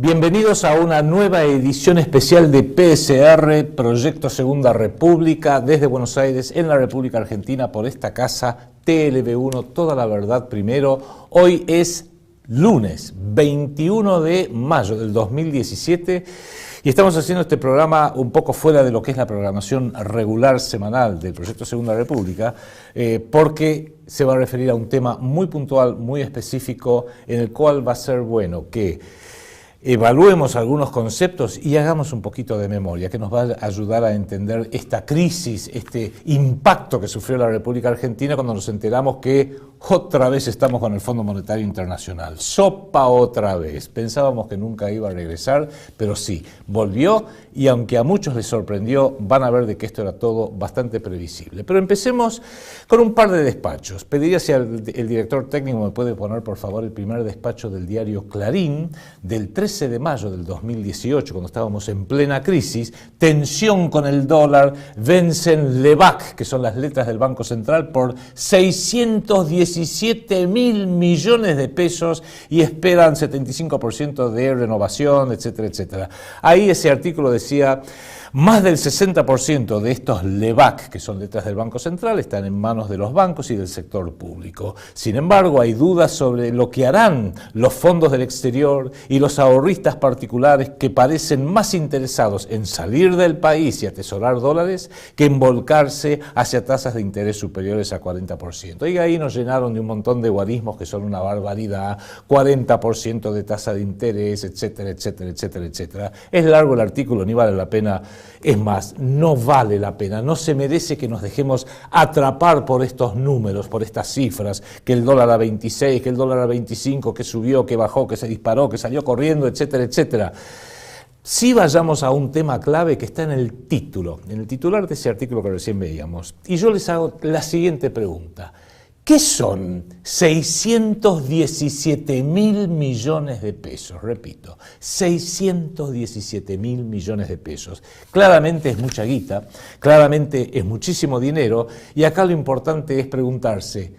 Bienvenidos a una nueva edición especial de PSR, Proyecto Segunda República, desde Buenos Aires, en la República Argentina, por esta casa TLV1, Toda la Verdad Primero. Hoy es lunes 21 de mayo del 2017 y estamos haciendo este programa un poco fuera de lo que es la programación regular semanal del Proyecto Segunda República, porque se va a referir a un tema muy puntual, muy específico, en el cual va a ser bueno que evaluemos algunos conceptos y hagamos un poquito de memoria, que nos va a ayudar a entender esta crisis, este impacto que sufrió la República Argentina cuando nos enteramos que otra vez estamos con el Fondo Monetario Internacional. Sopa otra vez. Pensábamos que nunca iba a regresar, pero sí, volvió, y aunque a muchos les sorprendió, van a ver de que esto era todo bastante previsible. Pero empecemos con un par de despachos. Pediría si el director técnico me puede poner, por favor, el primer despacho del diario Clarín, del 13 de mayo del 2018, cuando estábamos en plena crisis, tensión con el dólar, vencen LEBAC, que son las letras del Banco Central, por 617 mil millones de pesos y esperan 75% de renovación, etcétera, etcétera. Ahí ese artículo decía: más del 60% de estos LEBAC, que son letras del Banco Central, están en manos de los bancos y del sector público. Sin embargo, hay dudas sobre lo que harán los fondos del exterior y los ahorristas particulares, que parecen más interesados en salir del país y atesorar dólares que en volcarse hacia tasas de interés superiores a 40%. Y ahí nos llenaron de un montón de guarismos que son una barbaridad: 40% de tasa de interés, etcétera, etcétera, etcétera, etcétera. Es largo el artículo, ni vale la pena. Es más, no vale la pena, no se merece que nos dejemos atrapar por estos números, por estas cifras, que el dólar a 26, que el dólar a 25, que subió, que bajó, que se disparó, que salió corriendo, etcétera, etcétera. Sí, vayamos a un tema clave que está en el título, en el titular de ese artículo que recién veíamos. Y yo les hago la siguiente pregunta: ¿qué son 617 mil millones de pesos? Repito, 617 mil millones de pesos. Claramente es mucha guita, claramente es muchísimo dinero, y acá lo importante es preguntarse: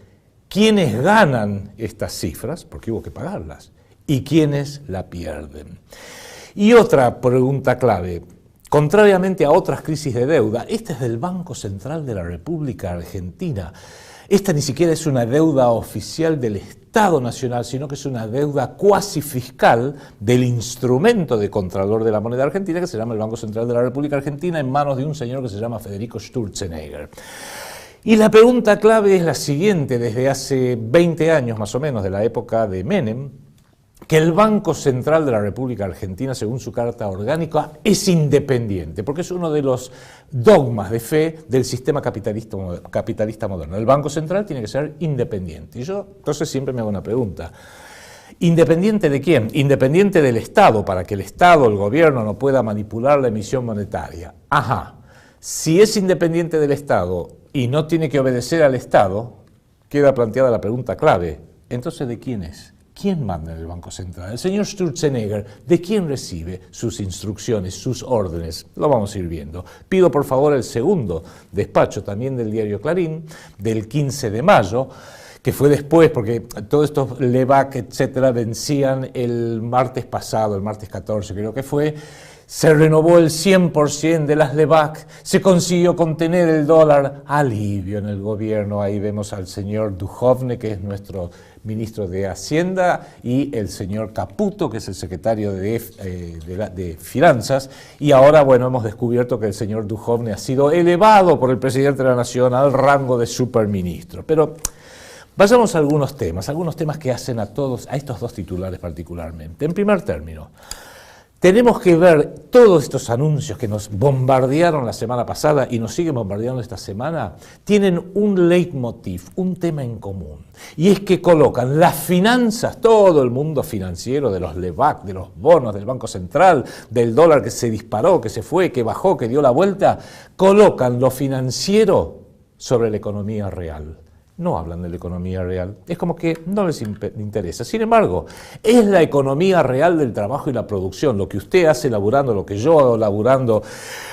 ¿quiénes ganan estas cifras? Porque hubo que pagarlas. ¿Y quiénes la pierden? Y otra pregunta clave: contrariamente a otras crisis de deuda, esta es del Banco Central de la República Argentina. Esta ni siquiera es una deuda oficial del Estado Nacional, sino que es una deuda cuasi fiscal del instrumento de Contralor de la Moneda Argentina, que se llama el Banco Central de la República Argentina, en manos de un señor que se llama Federico Sturzenegger. Y la pregunta clave es la siguiente: desde hace 20 años más o menos, de la época de Menem, que el Banco Central de la República Argentina, según su carta orgánica, es independiente, porque es uno de los dogmas de fe del sistema capitalista moderno. El Banco Central tiene que ser independiente. Y yo entonces siempre me hago una pregunta: ¿independiente de quién? Independiente del Estado, para que el Estado, el gobierno, no pueda manipular la emisión monetaria. Ajá, si es independiente del Estado y no tiene que obedecer al Estado, queda planteada la pregunta clave: entonces, ¿de quién es? ¿Quién manda en el Banco Central? El señor Sturzenegger, ¿de quién recibe sus instrucciones, sus órdenes? Lo vamos a ir viendo. Pido por favor el segundo despacho, también del diario Clarín, del 15 de mayo, que fue después, porque todos estos LEBAC, etcétera, vencían el martes pasado, el martes 14 creo que fue. Se renovó el 100% de las LEBAC, se consiguió contener el dólar, alivio en el gobierno. Ahí vemos al señor Duhovne, que es nuestro ministro de Hacienda, y el señor Caputo, que es el secretario de Finanzas, y ahora, bueno, hemos descubierto que el señor Duhovne ha sido elevado por el presidente de la Nación al rango de superministro. Pero vayamos a algunos temas que hacen a estos dos titulares particularmente. En primer término, tenemos que ver todos estos anuncios que nos bombardearon la semana pasada y nos siguen bombardeando esta semana, tienen un leitmotiv, un tema en común. Y es que colocan las finanzas, todo el mundo financiero, de los LEBAC, de los bonos, del Banco Central, del dólar que se disparó, que se fue, que bajó, que dio la vuelta, colocan lo financiero sobre la economía real. no hablan de la economía real. Es como que no les interesa. Sin embargo, es la economía real del trabajo y la producción, lo que usted hace laburando, lo que yo hago laburando,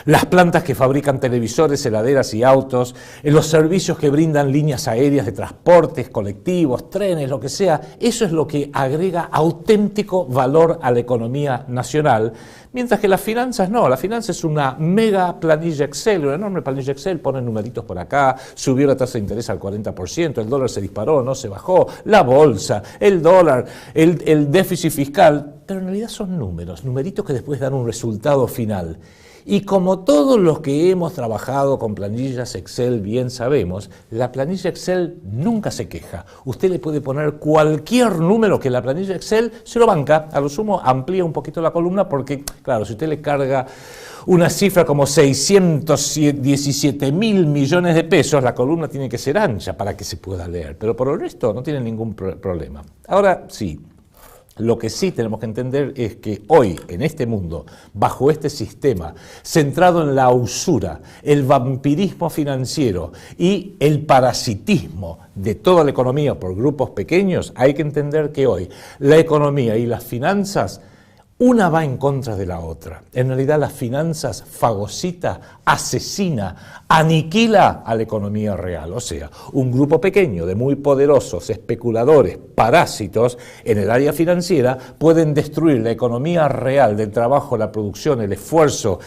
las plantas que fabrican televisores, heladeras y autos, los servicios que brindan líneas aéreas de transportes, colectivos, trenes, lo que sea. Eso es lo que agrega auténtico valor a la economía nacional, mientras que las finanzas no. La finanza es una mega planilla Excel, una enorme planilla Excel, ponen numeritos por acá, subió la tasa de interés al 40%, el dólar se disparó, no se bajó, la bolsa, el dólar, el déficit fiscal, pero en realidad son números, numeritos que después dan un resultado final. Y como todos los que hemos trabajado con planillas Excel bien sabemos, la planilla Excel nunca se queja. Usted le puede poner cualquier número que la planilla Excel se lo banca, a lo sumo amplía un poquito la columna porque, claro, si usted le carga una cifra como 617 mil millones de pesos, la columna tiene que ser ancha para que se pueda leer, pero por el resto no tiene ningún problema. Ahora sí. Lo que sí tenemos que entender es que hoy, en este mundo, bajo este sistema, centrado en la usura, el vampirismo financiero y el parasitismo de toda la economía por grupos pequeños, hay que entender que hoy la economía y las finanzas, una va en contra de la otra. En realidad las finanzas fagocita, asesina, aniquila a la economía real. O sea, un grupo pequeño de muy poderosos especuladores, parásitos en el área financiera pueden destruir la economía real del trabajo, la producción, el esfuerzo,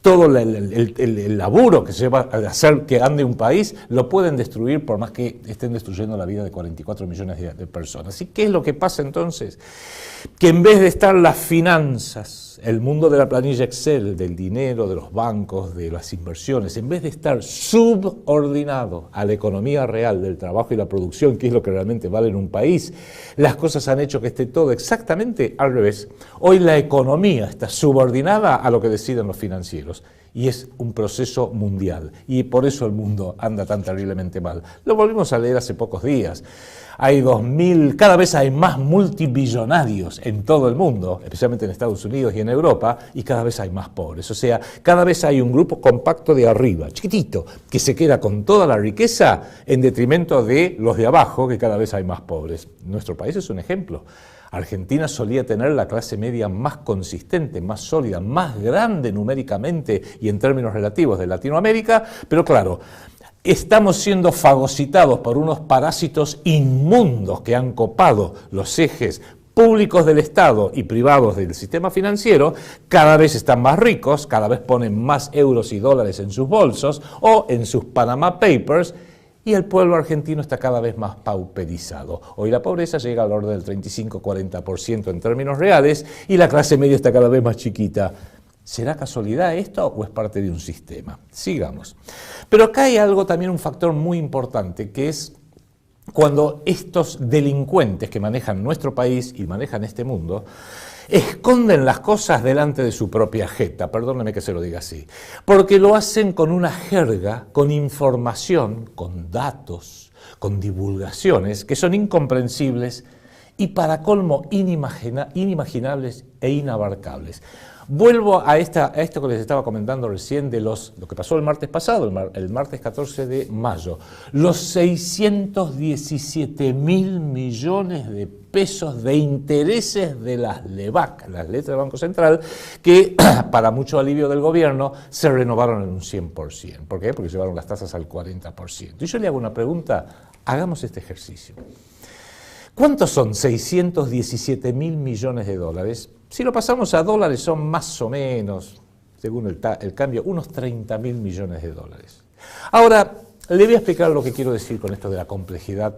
todo el laburo que se va a hacer que ande un país, lo pueden destruir por más que estén destruyendo la vida de 44 millones de personas. ¿Y qué es lo que pasa entonces? Que en vez de estar las finanzas, el mundo de la planilla Excel, del dinero, de los bancos, de las inversiones, en vez de estar subordinado a la economía real del trabajo y la producción, que es lo que realmente vale en un país, las cosas han hecho que esté todo exactamente al revés. Hoy la economía está subordinada a lo que deciden los financieros. Y es un proceso mundial. Y por eso el mundo anda tan terriblemente mal. Lo volvimos a leer hace pocos días. Cada vez hay más multibillonarios en todo el mundo, especialmente en Estados Unidos y en Europa, y cada vez hay más pobres. O sea, cada vez hay un grupo compacto de arriba, chiquitito, que se queda con toda la riqueza en detrimento de los de abajo, que cada vez hay más pobres. Nuestro país es un ejemplo. Argentina solía tener la clase media más consistente, más sólida, más grande numéricamente y en términos relativos de Latinoamérica, pero claro, estamos siendo fagocitados por unos parásitos inmundos que han copado los ejes públicos del Estado y privados del sistema financiero, cada vez están más ricos, cada vez ponen más euros y dólares en sus bolsos o en sus Panama Papers, y el pueblo argentino está cada vez más pauperizado. Hoy la pobreza llega al orden del 35-40% en términos reales y la clase media está cada vez más chiquita. ¿Será casualidad esto o es parte de un sistema? Sigamos. Pero acá hay algo también, un factor muy importante, que es cuando estos delincuentes que manejan nuestro país y manejan este mundo, esconden las cosas delante de su propia jeta, perdóneme que se lo diga así, porque lo hacen con una jerga, con información, con datos, con divulgaciones que son incomprensibles y para colmo inimaginables e inabarcables. Vuelvo a esto que les estaba comentando recién de lo que pasó el martes pasado, el martes 14 de mayo. Los 617 mil millones de pesos de intereses de las LEBAC, las letras del Banco Central, que para mucho alivio del gobierno se renovaron en un 100%. ¿Por qué? Porque llevaron las tasas al 40%. Y yo le hago una pregunta, hagamos este ejercicio. ¿Cuántos son 617 mil millones de dólares? Si lo pasamos a dólares son más o menos, según el cambio, unos 30 mil millones de dólares. Ahora, le voy a explicar lo que quiero decir con esto de la complejidad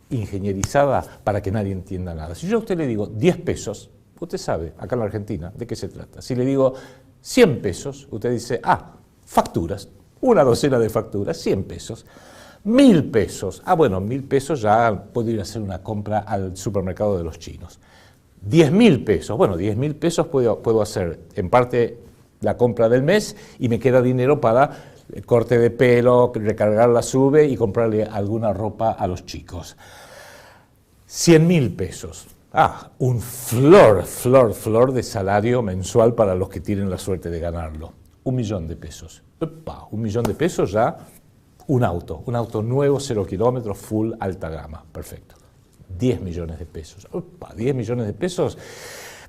ingenierizada para que nadie entienda nada. Si yo a usted le digo 10 pesos, usted sabe, acá en la Argentina, de qué se trata. Si le digo 100 pesos, usted dice, facturas, una docena de facturas, 100 pesos. 1.000 pesos, bueno, 1.000 pesos ya puedo ir a hacer una compra al supermercado de los chinos. 10.000 pesos, bueno, 10.000 pesos puedo hacer en parte la compra del mes y me queda dinero para el corte de pelo, recargar la SUBE y comprarle alguna ropa a los chicos. 100.000 pesos, un flor de salario mensual para los que tienen la suerte de ganarlo. 1.000.000 de pesos. ¡Epa! 1.000.000 de pesos ya un auto nuevo, 0 kilómetros, full, alta gama, perfecto. 10 millones de pesos. Opa, 10 millones de pesos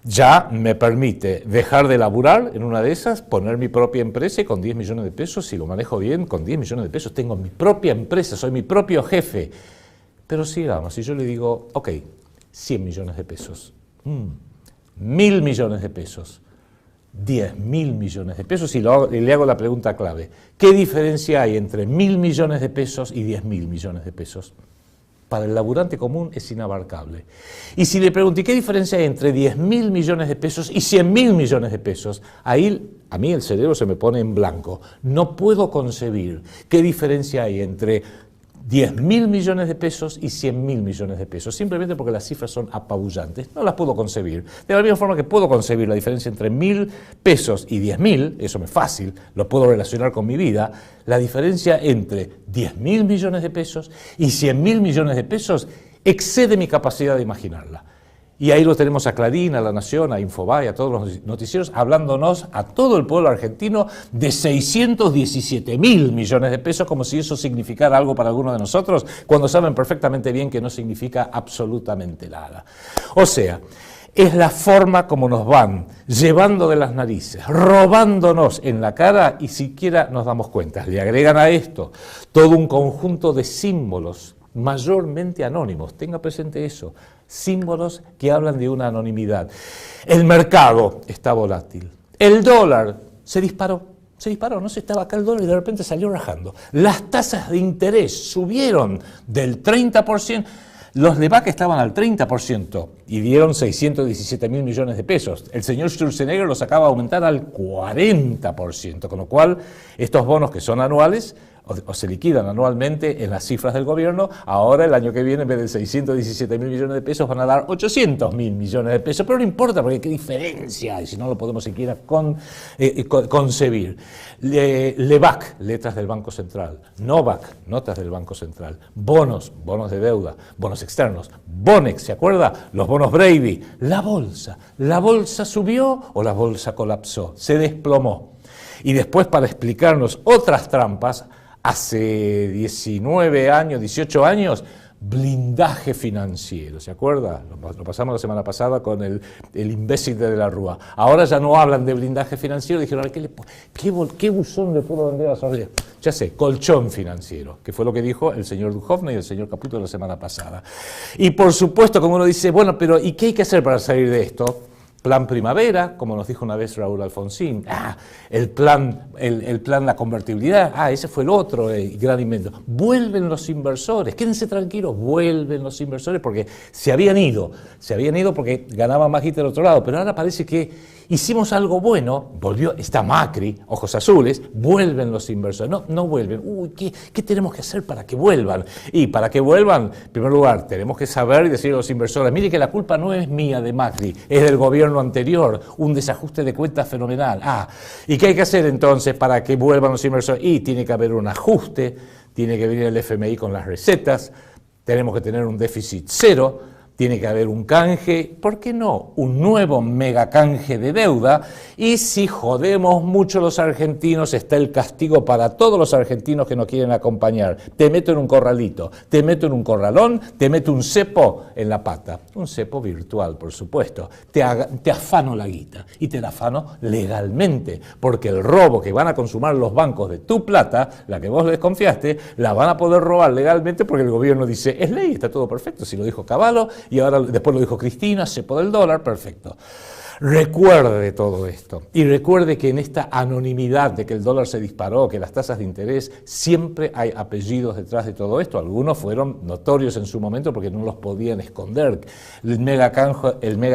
ya me permite dejar de laburar en una de esas, poner mi propia empresa y con 10 millones de pesos, si lo manejo bien, con 10 millones de pesos tengo mi propia empresa, soy mi propio jefe. Pero sigamos, si yo le digo, ok, 100 millones de pesos, 1.000 millones de pesos, 10.000 millones de pesos, y le hago la pregunta clave, ¿qué diferencia hay entre 1.000 millones de pesos y 10.000 millones de pesos? Para el laburante común es inabarcable. Y si le pregunté, ¿qué diferencia hay entre 10.000 millones de pesos y 100.000 millones de pesos? Ahí a mí el cerebro se me pone en blanco. No puedo concebir qué diferencia hay entre 10.000 millones de pesos y 100.000 millones de pesos, simplemente porque las cifras son apabullantes. No las puedo concebir. De la misma forma que puedo concebir la diferencia entre 1.000 pesos y 10.000, eso me es fácil, lo puedo relacionar con mi vida, la diferencia entre 10.000 millones de pesos y 100.000 millones de pesos excede mi capacidad de imaginarla. Y ahí lo tenemos a Clarín, a La Nación, a Infobae, a todos los noticieros, hablándonos a todo el pueblo argentino de 617.000 millones de pesos, como si eso significara algo para alguno de nosotros, cuando saben perfectamente bien que no significa absolutamente nada. O sea, es la forma como nos van llevando de las narices, robándonos en la cara y siquiera nos damos cuenta. Le agregan a esto todo un conjunto de símbolos mayormente anónimos, tenga presente eso, símbolos que hablan de una anonimidad. El mercado está volátil, el dólar se disparó, no se estaba acá el dólar y de repente salió rajando. Las tasas de interés subieron del 30%, los LEBAC estaban al 30% y dieron 617.000 millones de pesos. El señor Sturzenegger los acaba de aumentar al 40%, con lo cual estos bonos que son anuales o se liquidan anualmente en las cifras del gobierno, ahora el año que viene en vez de 617.000 millones de pesos van a dar 800.000 millones de pesos, pero no importa porque qué diferencia hay, si no lo podemos siquiera concebir. LEBAC, letras del Banco Central, NOVAC, notas del Banco Central, bonos de deuda, bonos externos, Bonex, ¿se acuerda? Los bonos Brady, la bolsa subió o la bolsa colapsó, se desplomó. Y después, para explicarnos otras trampas, hace 19 años, 18 años, blindaje financiero, ¿se acuerda? Lo pasamos la semana pasada con el imbécil de la Rúa. Ahora ya no hablan de blindaje financiero, dijeron, ¿qué buzón le puedo vender a Soraya? Ya sé, colchón financiero, que fue lo que dijo el señor Duhovne y el señor Caputo la semana pasada. Y por supuesto, como uno dice, bueno, pero ¿y qué hay que hacer para salir de esto? Plan Primavera, como nos dijo una vez Raúl Alfonsín, el plan la convertibilidad, ese fue el otro gran invento. Vuelven los inversores, quédense tranquilos, vuelven los inversores porque se habían ido porque ganaban más guita del otro lado, pero ahora parece que hicimos algo bueno, está Macri, ojos azules, vuelven los inversores, no vuelven. ¿Qué tenemos que hacer para que vuelvan? Y para que vuelvan, en primer lugar, tenemos que saber y decirle a los inversores, mire que la culpa no es mía de Macri, es del gobierno anterior, un desajuste de cuentas fenomenal. ¿Y qué hay que hacer entonces para que vuelvan los inversores? Y tiene que haber un ajuste, tiene que venir el FMI con las recetas, tenemos que tener un déficit cero, tiene que haber un canje, ¿por qué no? Un nuevo mega canje de deuda, y si jodemos mucho los argentinos, está el castigo para todos los argentinos que nos quieren acompañar. Te meto en un corralito, te meto en un corralón, te meto un cepo en la pata. Un cepo virtual, por supuesto. Te afano la guita, y te la afano legalmente, porque el robo que van a consumar los bancos de tu plata, la que vos les confiaste, la van a poder robar legalmente porque el gobierno dice, es ley, está todo perfecto, si lo dijo Cavallo, y ahora después lo dijo Cristina, cepo del dólar, perfecto. Recuerde todo esto y recuerde que en esta anonimidad de que el dólar se disparó, que las tasas de interés, siempre hay apellidos detrás de todo esto. Algunos fueron notorios en su momento porque no los podían esconder. El mega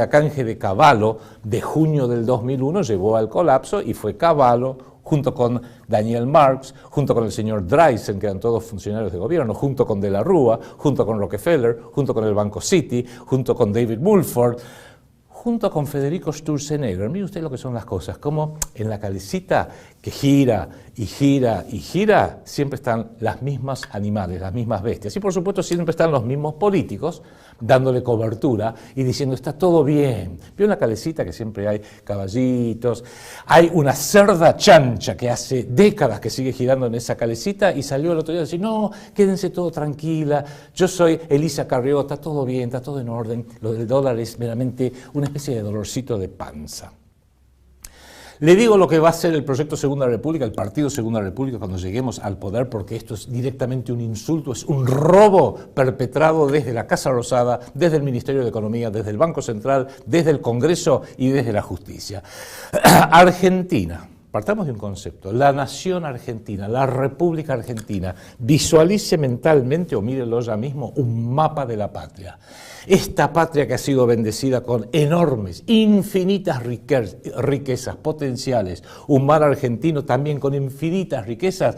canje de Cavallo de junio del 2001 llevó al colapso y fue Cavallo, junto con Daniel Marks, junto con el señor Dreisen, que eran todos funcionarios de gobierno, junto con De la Rúa, junto con Rockefeller, junto con el Banco City, junto con David Mulford, junto con Federico Sturzenegger. Mire usted lo que son las cosas, como en la calecita que gira y gira, siempre están las mismas animales, las mismas bestias. Y por supuesto siempre están los mismos políticos dándole cobertura y diciendo está todo bien. Vio una calecita que siempre hay caballitos, hay una cerda chancha que hace décadas que sigue girando en esa calecita y salió el otro día a decir no, quédense todo tranquila, yo soy Elisa Carrió, está todo bien, está todo en orden, lo del dólar es meramente una especie de dolorcito de panza. Le digo lo que va a ser el proyecto Segunda República, el partido Segunda República cuando lleguemos al poder, porque esto es directamente un insulto, es un robo perpetrado desde la Casa Rosada, desde el Ministerio de Economía, desde el Banco Central, desde el Congreso y desde la Justicia. Argentina. Partamos de un concepto, la nación argentina, la República Argentina, visualice mentalmente, o mírelo ya mismo, un mapa de la patria. Esta patria que ha sido bendecida con enormes, infinitas riquezas potenciales, un mar argentino también con infinitas riquezas,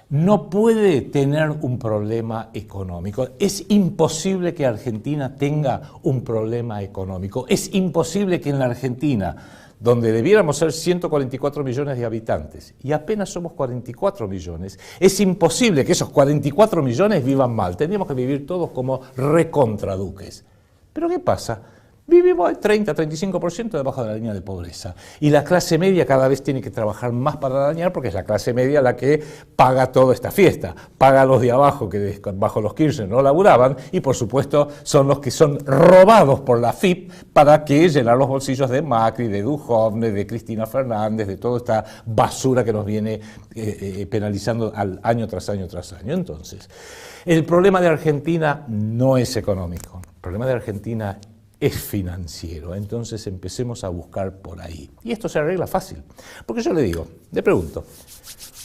no puede tener un problema económico. Es imposible que Argentina tenga un problema económico. Es imposible que en la Argentina, donde debiéramos ser 144 millones de habitantes, y apenas somos 44 millones, es imposible que esos 44 millones vivan mal. Tendríamos que vivir todos como recontraduques. ¿Pero qué pasa? Vivimos al 30-35% debajo de la línea de pobreza. Y la clase media cada vez tiene que trabajar más para dañar porque es la clase media la que paga toda esta fiesta. Paga a los de abajo que bajo los Kirchner no laburaban y por supuesto son los que son robados por la FIP para que llenar los bolsillos de Macri, de Duhovne, de Cristina Fernández, de toda esta basura que nos viene penalizando año tras año tras año. Entonces, el problema de Argentina no es económico. El problema de Argentina es financiero, entonces empecemos a buscar por ahí. Y esto se arregla fácil, porque yo le pregunto,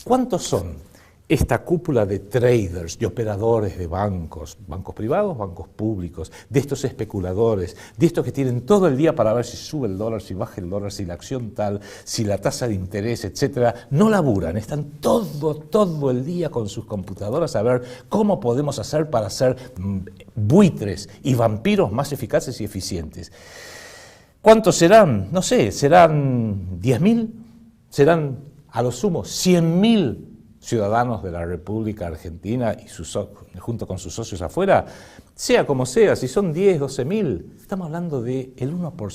¿cuántos son esta cúpula de traders, de operadores de bancos privados, bancos públicos, de estos especuladores, de estos que tienen todo el día para ver si sube el dólar, si baja el dólar, si la acción tal, si la tasa de interés, etcétera? No laburan, están todo el día con sus computadoras a ver cómo podemos hacer para hacer buitres y vampiros más eficaces y eficientes. ¿Cuántos serán? No sé, ¿serán 10.000? ¿Serán a lo sumo 100.000 ciudadanos de la República Argentina y junto con sus socios afuera? Sea como sea, si son 10, 12.000, estamos hablando de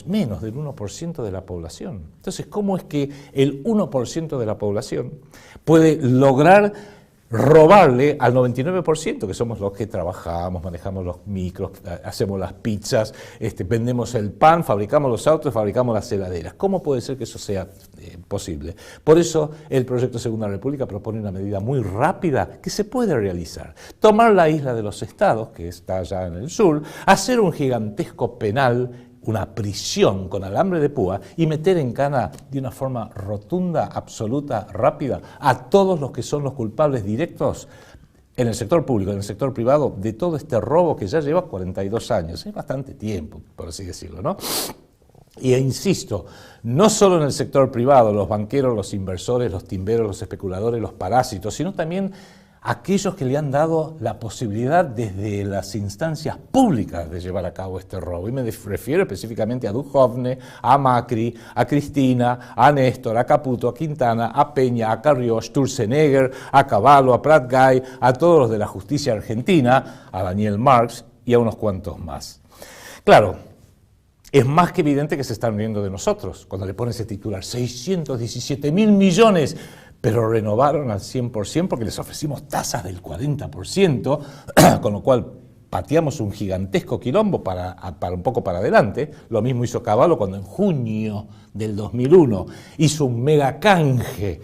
menos del 1% de la población. Entonces, ¿cómo es que el 1% de la población puede lograr robarle al 99%, que somos los que trabajamos, manejamos los micros, hacemos las pizzas, vendemos el pan, fabricamos los autos, fabricamos las heladeras? ¿Cómo puede ser que eso sea posible? Por eso el proyecto Segunda República propone una medida muy rápida que se puede realizar. Tomar la isla de los Estados, que está allá en el sur, hacer un gigantesco penal, una prisión con alambre de púa y meter en cana de una forma rotunda, absoluta, rápida a todos los que son los culpables directos en el sector público, en el sector privado, de todo este robo que ya lleva 42 años. Es bastante tiempo, por así decirlo, ¿no? Y insisto, no solo en el sector privado, los banqueros, los inversores, los timberos, los especuladores, los parásitos, sino también aquellos que le han dado la posibilidad desde las instancias públicas de llevar a cabo este robo. Y me refiero específicamente a Duhovne, a Macri, a Cristina, a Néstor, a Caputo, a Quintana, a Peña, a Carrió, a Sturzenegger, a Cavallo, a Prat Gay, a todos los de la justicia argentina, a Daniel Marx y a unos cuantos más. Claro, es más que evidente que se están riendo de nosotros cuando le ponen ese titular, 617.000 millones, pero renovaron al 100% porque les ofrecimos tasas del 40%, con lo cual pateamos un gigantesco quilombo para un poco para adelante. Lo mismo hizo Cavallo cuando en junio del 2001 hizo un mega canje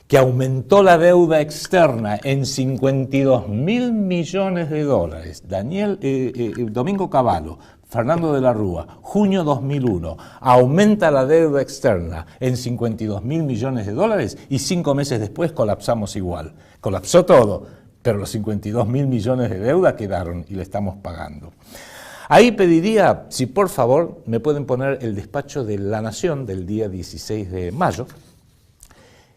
que aumentó la deuda externa en 52.000 millones de dólares. Domingo Cavallo, Fernando de la Rúa, junio 2001, aumenta la deuda externa en 52.000 millones de dólares y 5 meses después colapsamos igual. Colapsó todo, pero los 52.000 millones de deuda quedaron y le estamos pagando. Ahí pediría, si por favor me pueden poner el despacho de La Nación del día 16 de mayo,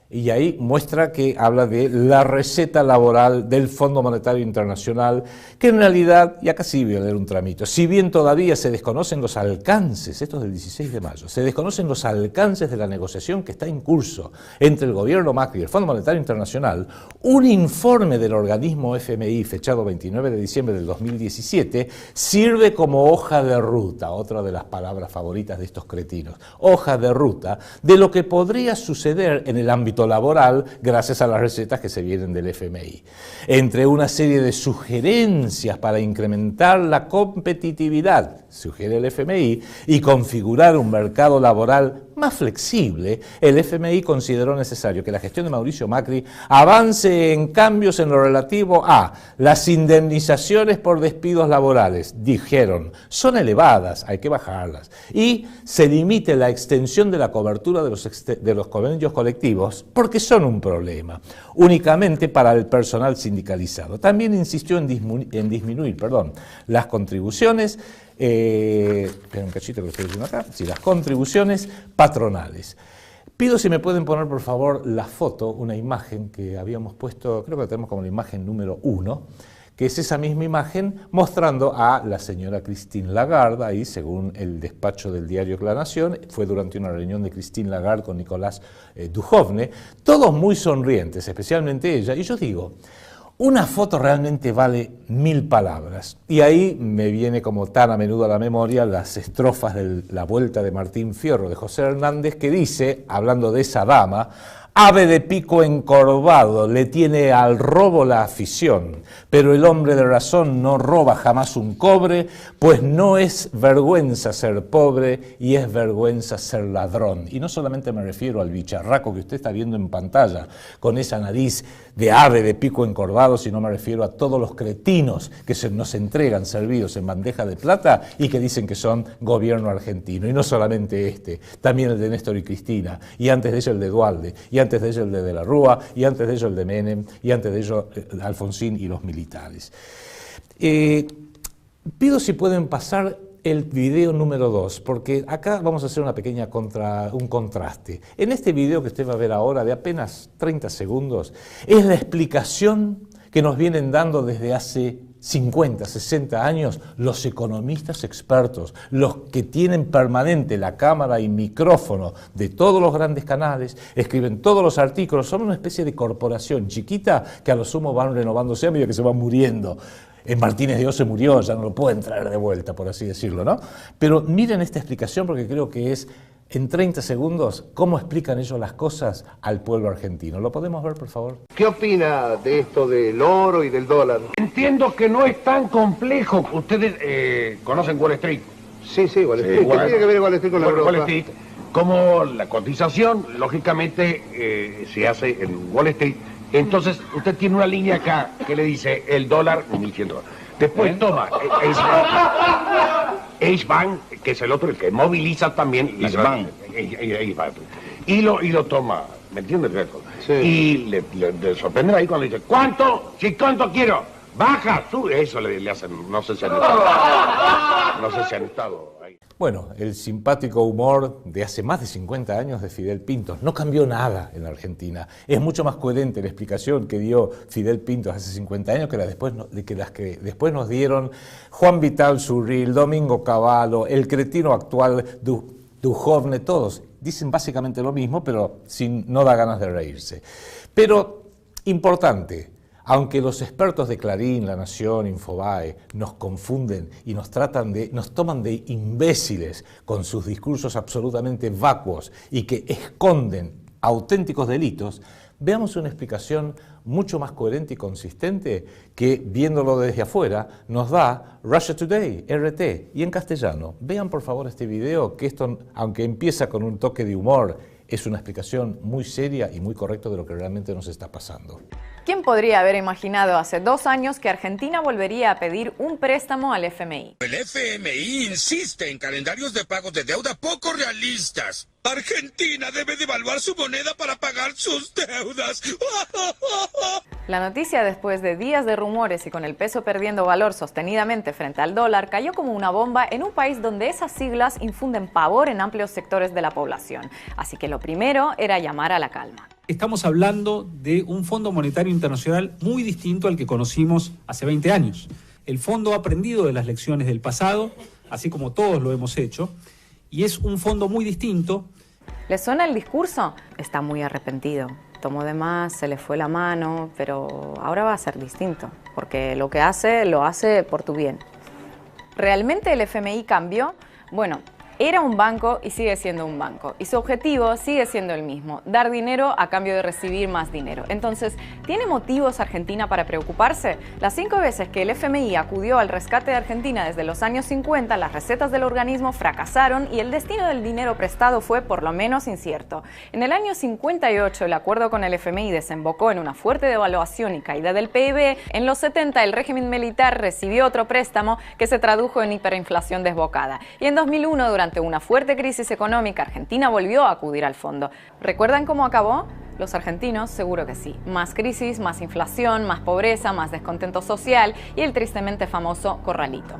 Y ahí muestra que habla de la receta laboral del Fondo Monetario Internacional, que en realidad, y acá sí voy a leer un tramito, si bien todavía se desconocen los alcances, esto es del 16 de mayo, se desconocen los alcances de la negociación que está en curso entre el gobierno Macri y el Fondo Monetario Internacional, un informe del organismo FMI fechado 29 de diciembre del 2017 sirve como hoja de ruta, otra de las palabras favoritas de estos cretinos, hoja de ruta de lo que podría suceder en el ámbito laboral gracias a las recetas que se vienen del FMI. Entre una serie de sugerencias para incrementar la competitividad, sugiere el FMI, y configurar un mercado laboral más flexible, el FMI consideró necesario que la gestión de Mauricio Macri avance en cambios en lo relativo a las indemnizaciones por despidos laborales. Dijeron, son elevadas, hay que bajarlas. Y se limite la extensión de la cobertura de los convenios colectivos porque son un problema, únicamente para el personal sindicalizado. También insistió en disminuir las contribuciones, espera un cachito que lo estoy diciendo acá, sí, las contribuciones patronales. Pido si me pueden poner por favor la foto, una imagen que habíamos puesto, creo que la tenemos como la imagen número 1, que es esa misma imagen mostrando a la señora Christine Lagarde, ahí según el despacho del diario La Nación, fue durante una reunión de Christine Lagarde con Nicolás Duhovne, todos muy sonrientes, especialmente ella, y yo digo, una foto realmente vale 1000 palabras. Y ahí me viene como tan a menudo a la memoria las estrofas de La Vuelta de Martín Fierro de José Hernández, que dice, hablando de esa dama, ave de pico encorvado, le tiene al robo la afición, pero el hombre de razón no roba jamás un cobre, pues no es vergüenza ser pobre y es vergüenza ser ladrón. Y no solamente me refiero al bicharraco que usted está viendo en pantalla, con esa nariz de ave de pico encorvado, sino me refiero a todos los cretinos que nos entregan servidos en bandeja de plata y que dicen que son gobierno argentino. Y no solamente este, también el de Néstor y Cristina, y antes de ello el de Dualde, y antes de ello el de la Rúa, y antes de ello el de Menem, y antes de ello Alfonsín y los militares. Pido si pueden pasar el video número 2, porque acá vamos a hacer una pequeña un contraste. En este video que usted va a ver ahora, de apenas 30 segundos, es la explicación que nos vienen dando desde hace 50, 60 años los economistas expertos, los que tienen permanente la cámara y micrófono de todos los grandes canales, escriben todos los artículos, son una especie de corporación chiquita que a lo sumo van renovándose a medida que se van muriendo. Martínez de Oz se murió, ya no lo pueden traer de vuelta, por así decirlo, ¿no? Pero miren esta explicación porque creo que es, en 30 segundos, cómo explican ellos las cosas al pueblo argentino. ¿Lo podemos ver, por favor? ¿Qué opina de esto del oro y del dólar? Entiendo que no es tan complejo. Ustedes conocen Wall Street. Sí, Wall Street. ¿Qué tiene que ver Wall Street con la Europa? Wall Street, como la cotización, lógicamente, se hace en Wall Street. Entonces, usted tiene una línea acá que le dice el dólar 1.100 dólares. Después toma H-Bank, que es el otro, el que moviliza también. Y lo toma, ¿me entiendes? Sí. Y le sorprende ahí cuando dice, ¿cuánto? Sí, ¿cuánto quiero? Baja, sube. Eso le hacen, no sé si han estado ahí. Bueno, el simpático humor de hace más de 50 años de Fidel Pintos no cambió nada en Argentina. Es mucho más coherente la explicación que dio Fidel Pintos hace 50 años que las que después nos dieron Juan Vital Surril, Domingo Cavallo, el cretino actual Duhovne, todos. Dicen básicamente lo mismo, pero no da ganas de reírse. Pero, importante, aunque los expertos de Clarín, La Nación, Infobae nos confunden y nos toman de imbéciles con sus discursos absolutamente vacuos y que esconden auténticos delitos, veamos una explicación mucho más coherente y consistente que, viéndolo desde afuera, nos da Russia Today, RT, y en castellano. Vean por favor este video, que esto, aunque empieza con un toque de humor, es una explicación muy seria y muy correcta de lo que realmente nos está pasando. ¿Quién podría haber imaginado hace 2 años que Argentina volvería a pedir un préstamo al FMI? El FMI insiste en calendarios de pagos de deuda poco realistas. Argentina debe devaluar su moneda para pagar sus deudas. La noticia, después de días de rumores y con el peso perdiendo valor sostenidamente frente al dólar, cayó como una bomba en un país donde esas siglas infunden pavor en amplios sectores de la población. Así que lo primero era llamar a la calma. Estamos hablando de un Fondo Monetario Internacional muy distinto al que conocimos hace 20 años. El fondo ha aprendido de las lecciones del pasado, así como todos lo hemos hecho, y es un fondo muy distinto. ¿Le suena el discurso? Está muy arrepentido. Tomó de más, se le fue la mano, pero ahora va a ser distinto, porque lo que hace, lo hace por tu bien. ¿Realmente el FMI cambió? Bueno, era un banco y sigue siendo un banco. Y su objetivo sigue siendo el mismo, dar dinero a cambio de recibir más dinero. Entonces, ¿tiene motivos Argentina para preocuparse? Las 5 veces que el FMI acudió al rescate de Argentina desde los años 50, las recetas del organismo fracasaron y el destino del dinero prestado fue por lo menos incierto. En el año 58, el acuerdo con el FMI desembocó en una fuerte devaluación y caída del PIB. En los 70, el régimen militar recibió otro préstamo que se tradujo en hiperinflación desbocada. Y en 2001, durante una fuerte crisis económica, Argentina volvió a acudir al fondo. ¿Recuerdan cómo acabó? Los argentinos seguro que sí. Más crisis, más inflación, más pobreza, más descontento social y el tristemente famoso corralito.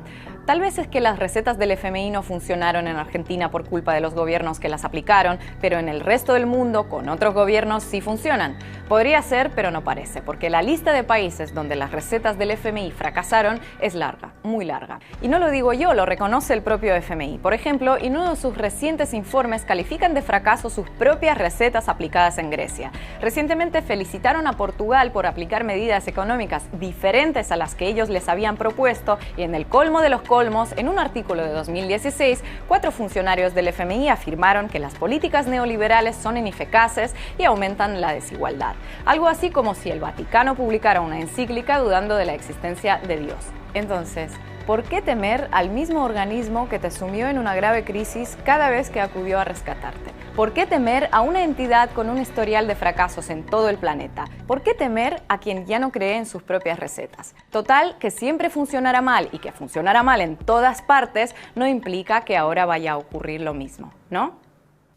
Tal vez es que las recetas del FMI no funcionaron en Argentina por culpa de los gobiernos que las aplicaron, pero en el resto del mundo, con otros gobiernos, sí funcionan. Podría ser, pero no parece, porque la lista de países donde las recetas del FMI fracasaron es larga, muy larga. Y no lo digo yo, lo reconoce el propio FMI. Por ejemplo, en uno de sus recientes informes califican de fracaso sus propias recetas aplicadas en Grecia. Recientemente felicitaron a Portugal por aplicar medidas económicas diferentes a las que ellos les habían propuesto y en el colmo de los colmos, en un artículo de 2016, 4 funcionarios del FMI afirmaron que las políticas neoliberales son ineficaces y aumentan la desigualdad. Algo así como si el Vaticano publicara una encíclica dudando de la existencia de Dios. Entonces, ¿por qué temer al mismo organismo que te sumió en una grave crisis cada vez que acudió a rescatarte? ¿Por qué temer a una entidad con un historial de fracasos en todo el planeta? ¿Por qué temer a quien ya no cree en sus propias recetas? Total, que siempre funcionará mal y que funcionará mal en todas partes no implica que ahora vaya a ocurrir lo mismo, ¿no?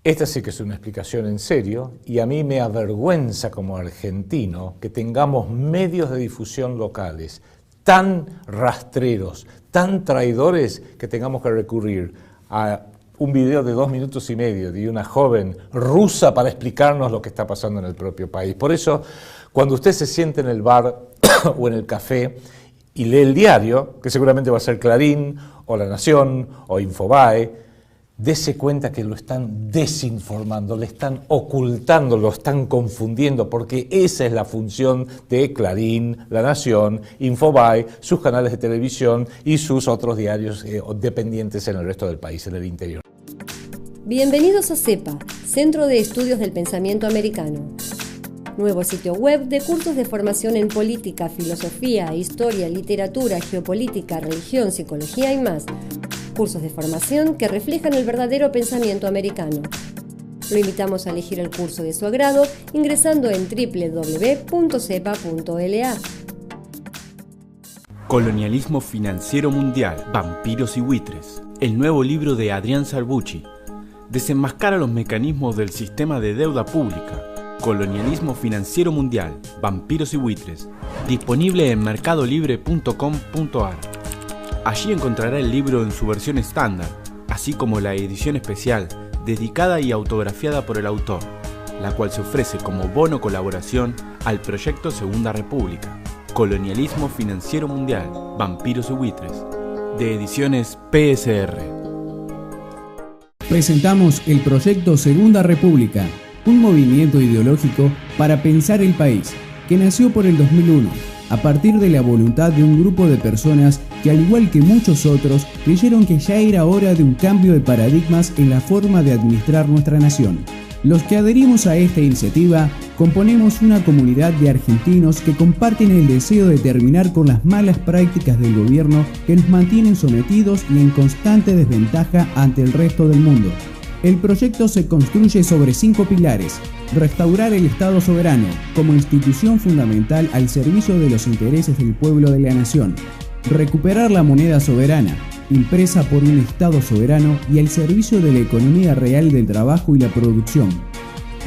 Esta sí que es una explicación en serio y a mí me avergüenza como argentino que tengamos medios de difusión locales tan rastreros, tan traidores que tengamos que recurrir a un video de 2 minutos y medio de una joven rusa para explicarnos lo que está pasando en el propio país. Por eso, cuando usted se siente en el bar o en el café y lee el diario, que seguramente va a ser Clarín o La Nación o Infobae, dése cuenta que lo están desinformando, le están ocultando, lo están confundiendo, porque esa es la función de Clarín, La Nación, Infobae, sus canales de televisión y sus otros diarios dependientes en el resto del país, en el interior. Bienvenidos a CEPA, Centro de Estudios del Pensamiento Americano. Nuevo sitio web de cursos de formación en política, filosofía, historia, literatura, geopolítica, religión, psicología y más. Cursos de formación que reflejan el verdadero pensamiento americano. Lo invitamos a elegir el curso de su agrado ingresando en www.cepa.la. Colonialismo financiero mundial, vampiros y buitres. El nuevo libro de Adrián Sarbucci desenmascara los mecanismos del sistema de deuda pública. Colonialismo financiero mundial, vampiros y buitres. Disponible en mercadolibre.com.ar. Allí encontrará el libro en su versión estándar, así como la edición especial, dedicada y autografiada por el autor, la cual se ofrece como bono colaboración al proyecto Segunda República, Colonialismo Financiero Mundial, Vampiros y Buitres, de Ediciones PSR. Presentamos el proyecto Segunda República, un movimiento ideológico para pensar el país, que nació por el 2001, a partir de la voluntad de un grupo de personas que, al igual que muchos otros, creyeron que ya era hora de un cambio de paradigmas en la forma de administrar nuestra nación. Los que adherimos a esta iniciativa componemos una comunidad de argentinos que comparten el deseo de terminar con las malas prácticas del gobierno que nos mantienen sometidos y en constante desventaja ante el resto del mundo. El proyecto se construye sobre 5 pilares: restaurar el Estado soberano como institución fundamental al servicio de los intereses del pueblo de la nación, recuperar la moneda soberana, impresa por un Estado soberano y al servicio de la economía real del trabajo y la producción.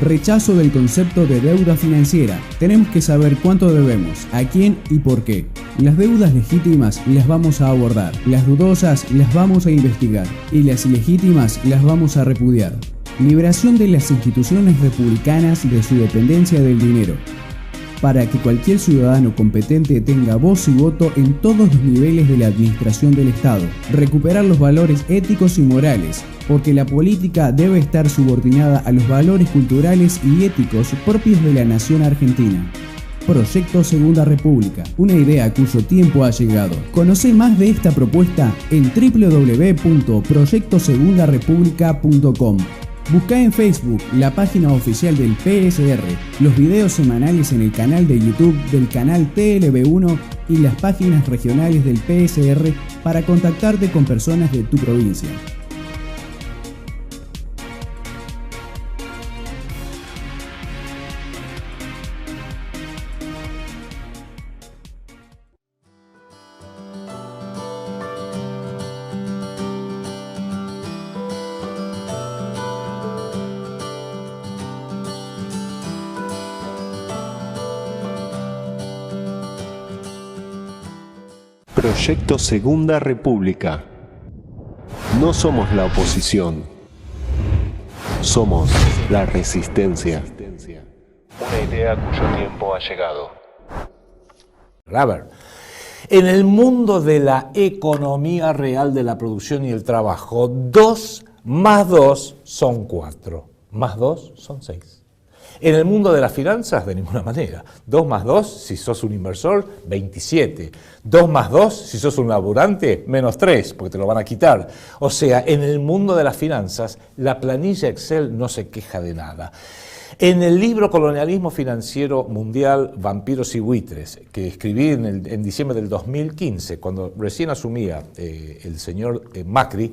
Rechazo del concepto de deuda financiera. Tenemos que saber cuánto debemos, a quién y por qué. Las deudas legítimas las vamos a abordar, las dudosas las vamos a investigar y las ilegítimas las vamos a repudiar. liberación de las instituciones republicanas de su dependencia del dinero, para que cualquier ciudadano competente tenga voz y voto en todos los niveles de la administración del Estado, recuperar los valores éticos y morales, porque la política debe estar subordinada a los valores culturales y éticos propios de la nación argentina. Proyecto Segunda República, una idea cuyo tiempo ha llegado. Conoce más de esta propuesta en www.proyectosegundarepublica.com. Busca en Facebook la página oficial del PSR, los videos semanales en el canal de YouTube del canal TLB1 y las páginas regionales del PSR para contactarte con personas de tu provincia. Proyecto Segunda República. No somos la oposición. Somos la resistencia. Una idea cuyo tiempo ha llegado. A ver, en el mundo de la economía real de la producción y el trabajo, 2 más 2 son 4, más 2 son 6. En el mundo de las finanzas, de ninguna manera. 2 más 2, si sos un inversor, 27. 2 más 2, si sos un laburante, menos 3, porque te lo van a quitar. O sea, en el mundo de las finanzas, la planilla Excel no se queja de nada. En el libro Colonialismo Financiero Mundial, Vampiros y Buitres, que escribí en diciembre del 2015, cuando recién asumía el señor Macri,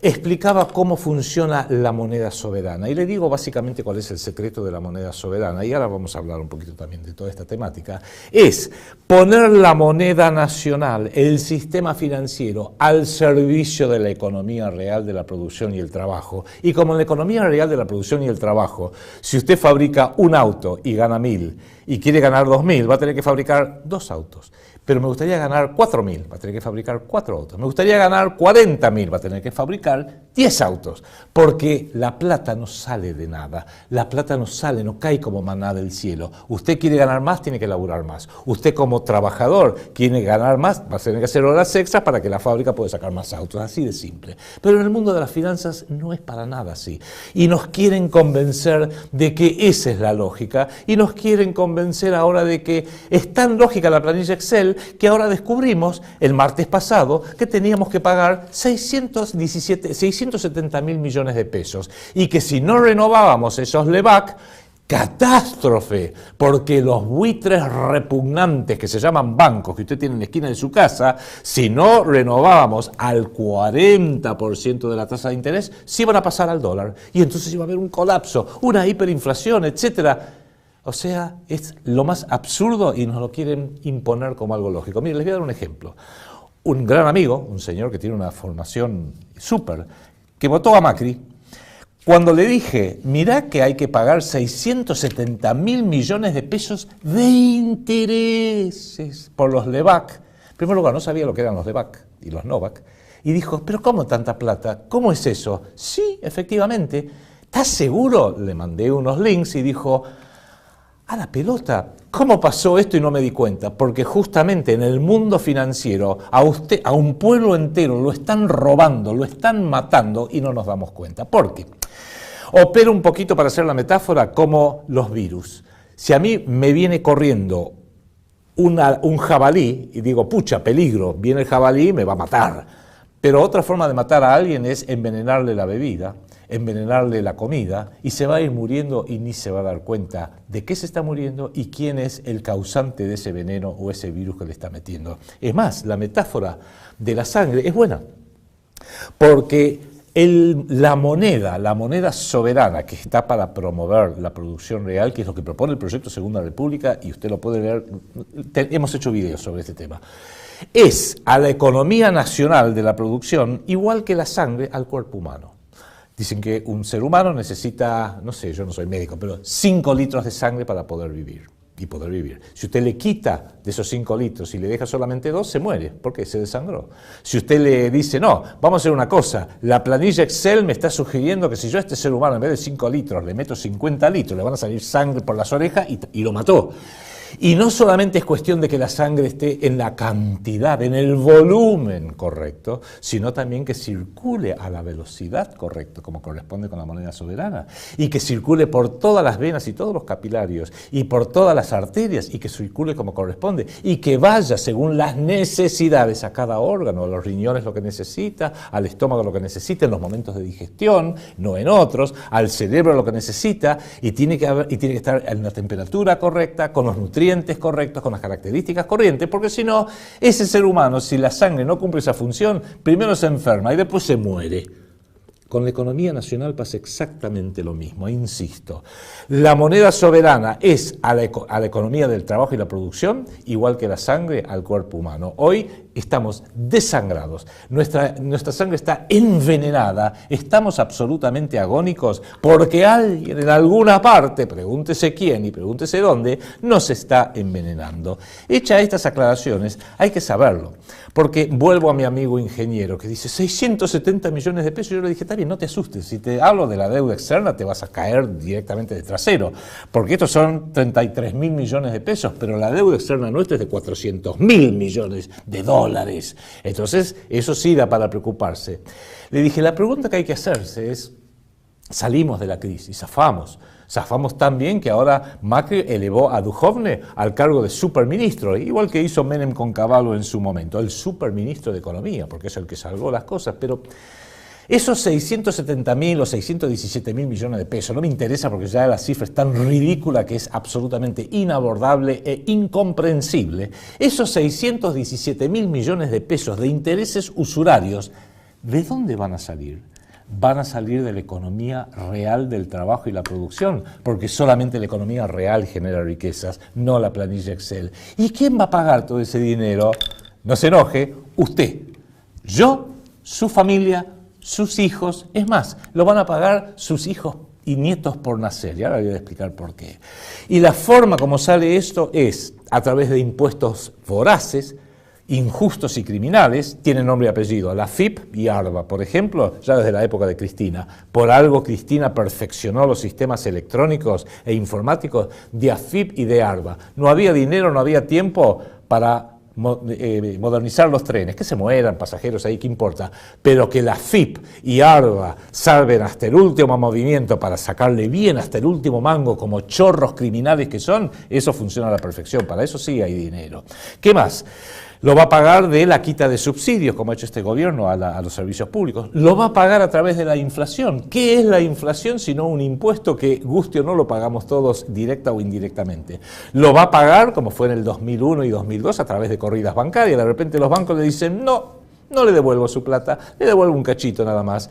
explicaba cómo funciona la moneda soberana. Y le digo básicamente cuál es el secreto de la moneda soberana, y ahora vamos a hablar un poquito también de toda esta temática, es poner la moneda nacional, el sistema financiero, al servicio de la economía real de la producción y el trabajo. Y como en la economía real de la producción y el trabajo, si usted fabrica un auto y gana 1.000 y quiere ganar 2.000, va a tener que fabricar 2 autos. Pero me gustaría ganar 4.000, va a tener que fabricar 4 autos. Me gustaría ganar 40.000, va a tener que fabricar 10 autos. Porque la plata no sale de nada. La plata no sale, no cae como maná del cielo. Usted quiere ganar más, tiene que laburar más. Usted como trabajador quiere ganar más, va a tener que hacer horas extras para que la fábrica pueda sacar más autos. Así de simple. Pero en el mundo de las finanzas no es para nada así. Y nos quieren convencer de que esa es la lógica. Y nos quieren convencer ahora de que es tan lógica la planilla Excel que ahora descubrimos el martes pasado que teníamos que pagar 670.000 millones de pesos y que si no renovábamos esos LEVAC, catástrofe, porque los buitres repugnantes que se llaman bancos que usted tiene en la esquina de su casa, si no renovábamos al 40% de la tasa de interés, se iban a pasar al dólar y entonces iba a haber un colapso, una hiperinflación, etcétera. O sea, es lo más absurdo y nos lo quieren imponer como algo lógico. Mire, les voy a dar un ejemplo. Un gran amigo, un señor que tiene una formación súper, que votó a Macri, cuando le dije, mirá que hay que pagar 670.000 millones de pesos de intereses por los LEVAC. En primer lugar, no sabía lo que eran los LEVAC y los NOVAC. Y dijo, ¿pero cómo tanta plata? ¿Cómo es eso? Sí, efectivamente. ¿Estás seguro? Le mandé unos links y dijo, a la pelota, ¿cómo pasó esto y no me di cuenta? Porque justamente en el mundo financiero a usted, a un pueblo entero lo están robando, lo están matando y no nos damos cuenta. ¿Por qué? Opero un poquito para hacer la metáfora como los virus. Si a mí me viene corriendo un jabalí y digo, pucha, peligro, viene el jabalí y me va a matar. Pero otra forma de matar a alguien es envenenarle la bebida, envenenarle la comida y se va a ir muriendo y ni se va a dar cuenta de qué se está muriendo y quién es el causante de ese veneno o ese virus que le está metiendo. Es más, la metáfora de la sangre es buena, porque la moneda soberana que está para promover la producción real, que es lo que propone el proyecto Segunda República, y usted lo puede ver, hemos hecho videos sobre este tema, es a la economía nacional de la producción igual que la sangre al cuerpo humano. Dicen que un ser humano necesita, no sé, yo no soy médico, pero 5 litros de sangre para poder vivir. y poder vivir. Si usted le quita de esos 5 litros y le deja solamente 2, se muere, porque se desangró. Si usted le dice, no, vamos a hacer una cosa, la planilla Excel me está sugiriendo que si yo a este ser humano en vez de 5 litros le meto 50 litros, le van a salir sangre por las orejas y lo mató. Y no solamente es cuestión de que la sangre esté en la cantidad, en el volumen correcto, sino también que circule a la velocidad correcta, como corresponde con la moneda soberana, y que circule por todas las venas y todos los capilarios, y por todas las arterias, y que circule como corresponde, y que vaya según las necesidades a cada órgano, a los riñones lo que necesita, al estómago lo que necesita en los momentos de digestión, no en otros, al cerebro lo que necesita, y tiene que estar en la temperatura correcta, con los nutrientes correctos, con las características corrientes, porque si no, ese ser humano, si la sangre no cumple esa función, primero se enferma y después se muere. Con la economía nacional pasa exactamente lo mismo, insisto. La moneda soberana es a la economía del trabajo y la producción, igual que la sangre al cuerpo humano. Hoy estamos desangrados, nuestra sangre está envenenada, estamos absolutamente agónicos porque alguien en alguna parte, pregúntese quién y pregúntese dónde, nos está envenenando. Hechas estas aclaraciones, hay que saberlo, porque vuelvo a mi amigo ingeniero que dice 670 millones de pesos, yo le dije, está bien, no te asustes, si te hablo de la deuda externa te vas a caer directamente de trasero, porque estos son 33.000 millones de pesos, pero la deuda externa nuestra es de 400.000 millones de dólares. Entonces, eso sí da para preocuparse. Le dije, la pregunta que hay que hacerse es, salimos de la crisis, zafamos tan bien que ahora Macri elevó a Duhovne al cargo de superministro, igual que hizo Menem con Cavallo en su momento, el superministro de Economía, porque es el que salvó las cosas, pero esos 670.000 o 617.000 millones de pesos, no me interesa porque ya la cifra es tan ridícula que es absolutamente inabordable e incomprensible. Esos 617.000 millones de pesos de intereses usurarios, ¿de dónde van a salir? Van a salir de la economía real del trabajo y la producción, porque solamente la economía real genera riquezas, no la planilla Excel. ¿Y quién va a pagar todo ese dinero? No se enoje, usted, yo, su familia, sus hijos, es más, lo van a pagar sus hijos y nietos por nacer, y ahora voy a explicar por qué. Y la forma como sale esto es a través de impuestos voraces, injustos y criminales, tienen nombre y apellido, la FIP y ARBA, por ejemplo, ya desde la época de Cristina. Por algo Cristina perfeccionó los sistemas electrónicos e informáticos de AFIP y de ARBA. No había dinero, no había tiempo para modernizar los trenes, que se mueran pasajeros ahí, ¿qué importa? Pero que la FIP y ARBA salven hasta el último movimiento para sacarle bien hasta el último mango como chorros criminales que son, eso funciona a la perfección, para eso sí hay dinero. ¿Qué más? Lo va a pagar de la quita de subsidios, como ha hecho este gobierno a los servicios públicos. Lo va a pagar a través de la inflación. ¿Qué es la inflación sino un impuesto que, guste o no, lo pagamos todos directa o indirectamente? Lo va a pagar, como fue en el 2001 y 2002, a través de corridas bancarias. De repente los bancos le dicen, no le devuelvo su plata, le devuelvo un cachito nada más.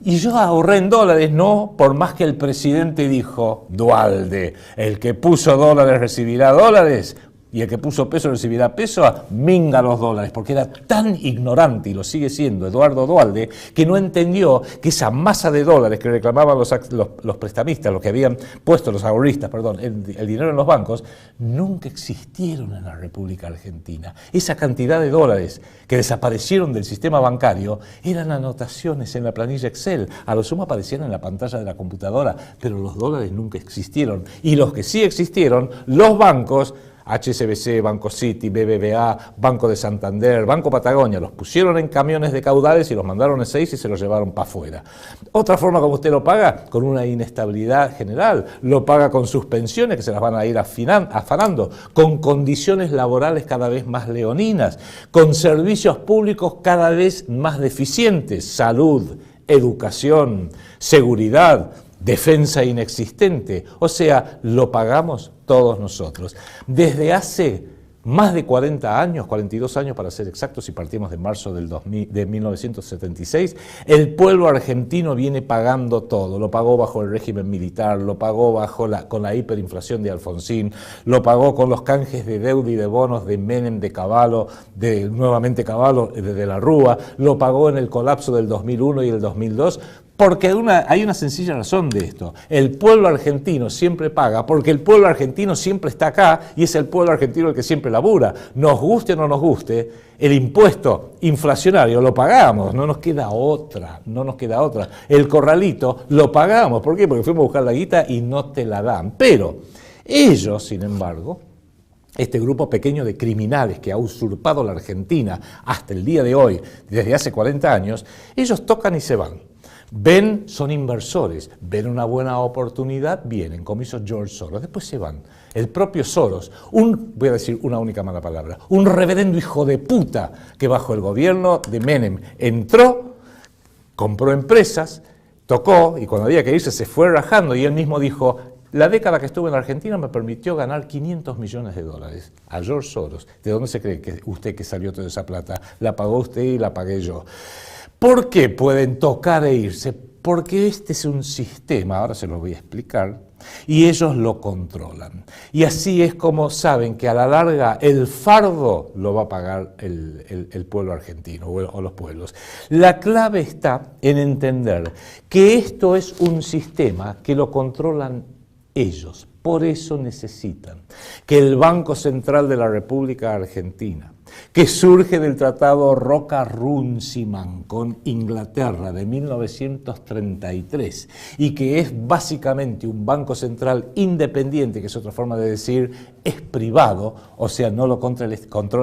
Y yo ahorré en dólares, no, por más que el presidente dijo, Duhalde, el que puso dólares recibirá dólares, y el que puso peso recibirá peso, minga los dólares, porque era tan ignorante, y lo sigue siendo Eduardo Duhalde, que no entendió que esa masa de dólares que reclamaban los prestamistas, los que habían puesto, los ahorristas, perdón, el dinero en los bancos, nunca existieron en la República Argentina. Esa cantidad de dólares que desaparecieron del sistema bancario eran anotaciones en la planilla Excel, a lo sumo aparecían en la pantalla de la computadora, pero los dólares nunca existieron. Y los que sí existieron, los bancos, HSBC, Banco City, BBVA, Banco de Santander, Banco Patagonia, los pusieron en camiones de caudales y los mandaron en 6 y se los llevaron para afuera. Otra forma como usted lo paga, con una inestabilidad general, lo paga con sus pensiones que se las van a ir afanando, con condiciones laborales cada vez más leoninas, con servicios públicos cada vez más deficientes, salud, educación, seguridad, defensa inexistente, o sea, lo pagamos todos nosotros. Desde hace más de 40 años, 42 años para ser exactos, si partimos de marzo de 1976, el pueblo argentino viene pagando todo. Lo pagó bajo el régimen militar, lo pagó con la hiperinflación de Alfonsín, lo pagó con los canjes de deuda y de bonos de Menem, de Cavallo, nuevamente Cavallo, de la Rúa, lo pagó en el colapso del 2001 y el 2002, Porque hay una sencilla razón de esto. El pueblo argentino siempre paga porque el pueblo argentino siempre está acá y es el pueblo argentino el que siempre labura. Nos guste o no nos guste, el impuesto inflacionario lo pagamos, no nos queda otra, no nos queda otra. El corralito lo pagamos, ¿por qué? Porque fuimos a buscar la guita y no te la dan. Pero ellos, sin embargo, este grupo pequeño de criminales que ha usurpado la Argentina hasta el día de hoy, desde hace 40 años, ellos tocan y se van. Ven, son inversores, ven una buena oportunidad, vienen, como hizo George Soros, después se van. El propio Soros, voy a decir una única mala palabra, un reverendo hijo de puta que bajo el gobierno de Menem entró, compró empresas, tocó y cuando había que irse se fue rajando y él mismo dijo, la década que estuve en la Argentina me permitió ganar $500 millones a George Soros. ¿De dónde se cree que usted que salió toda esa plata? La pagó usted y la pagué yo. ¿Por qué pueden tocar e irse? Porque este es un sistema, ahora se lo voy a explicar, y ellos lo controlan. Y así es como saben que a la larga el fardo lo va a pagar el pueblo argentino o los pueblos. La clave está en entender que esto es un sistema que lo controlan ellos. Por eso necesitan que el Banco Central de la República Argentina, que surge del Tratado Roca-Runciman con Inglaterra de 1933 y que es básicamente un banco central independiente, que es otra forma de decir es privado, o sea, no lo controla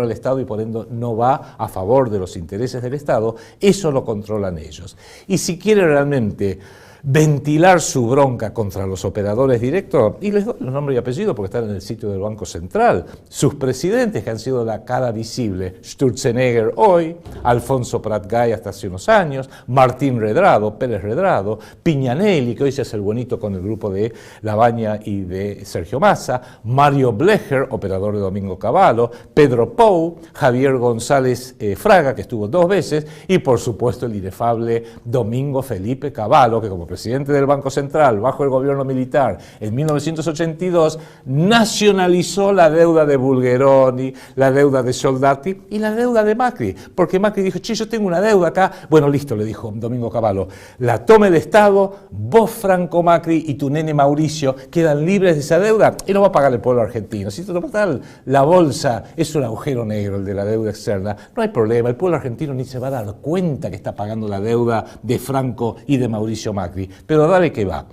el Estado y por ende no va a favor de los intereses del Estado, eso lo controlan ellos. Y si quiere realmente ventilar su bronca contra los operadores directos, y les doy los nombres y apellidos porque están en el sitio del Banco Central, sus presidentes que han sido la cara visible, Sturzenegger hoy, Alfonso Prat-Gay hasta hace unos años, Martín Redrado, Pérez Redrado, Piñanelli, que hoy se hace el bonito con el grupo de Labaña y de Sergio Massa, Mario Blecher, operador de Domingo Cavallo, Pedro Pou, Javier González Fraga, que estuvo 2 veces, y por supuesto el inefable Domingo Felipe Cavallo, que como presidente del Banco Central, bajo el gobierno militar, en 1982, nacionalizó la deuda de Bulgeroni, la deuda de Soldati y la deuda de Macri. Porque Macri dijo, che, yo tengo una deuda acá. Bueno, listo, le dijo Domingo Cavallo, la tome el Estado, vos, Franco Macri, y tu nene Mauricio quedan libres de esa deuda y lo va a pagar el pueblo argentino. Si total, la bolsa es un agujero negro, el de la deuda externa, no hay problema, el pueblo argentino ni se va a dar cuenta que está pagando la deuda de Franco y de Mauricio Macri. Pero dale que va.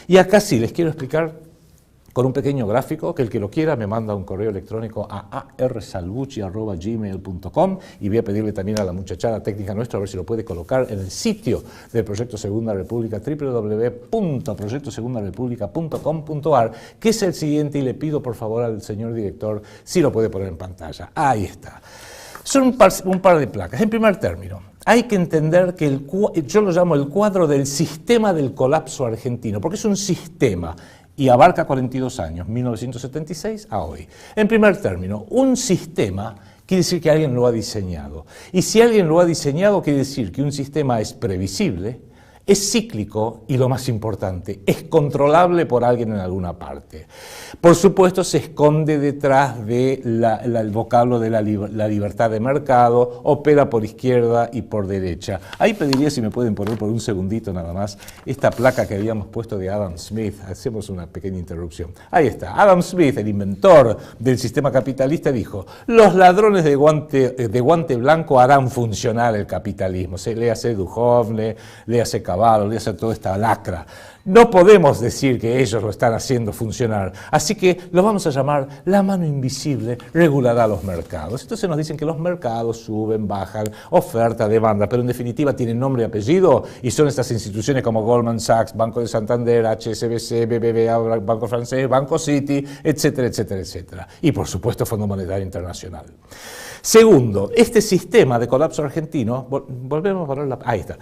Y acá sí les quiero explicar con un pequeño gráfico, que el que lo quiera me manda un correo electrónico a arsalbucci@gmail.com y voy a pedirle también a la muchachada técnica nuestra a ver si lo puede colocar en el sitio del Proyecto Segunda República, www.proyectosegundarepublica.com.ar, que es el siguiente, y le pido por favor al señor director si lo puede poner en pantalla. Ahí está. Son un par de placas. En primer término, hay que entender que yo lo llamo el cuadro del sistema del colapso argentino, porque es un sistema y abarca 42 años, 1976 a hoy. En primer término, un sistema quiere decir que alguien lo ha diseñado. Y si alguien lo ha diseñado, quiere decir que un sistema es previsible, es cíclico y, lo más importante, es controlable por alguien en alguna parte. Por supuesto, se esconde detrás del vocablo de la libertad de mercado, opera por izquierda y por derecha. Ahí pediría si me pueden poner por un segundito nada más esta placa que habíamos puesto de Adam Smith. Hacemos una pequeña interrupción. Ahí está. Adam Smith, el inventor del sistema capitalista, dijo: los ladrones de guante blanco harán funcionar el capitalismo. Le hace Duhovne, le hace Cavallo, le hace toda esta lacra. No podemos decir que ellos lo están haciendo funcionar, así que lo vamos a llamar la mano invisible regulará los mercados. Entonces nos dicen que los mercados suben, bajan, oferta, demanda, pero en definitiva tienen nombre y apellido y son estas instituciones como Goldman Sachs, Banco de Santander, HSBC, BBVA, Banco Francés, Banco City, etcétera, etcétera, etcétera. Y por supuesto Fondo Monetario Internacional. Segundo, este sistema de colapso argentino, volvemos a ponerla, ahí está,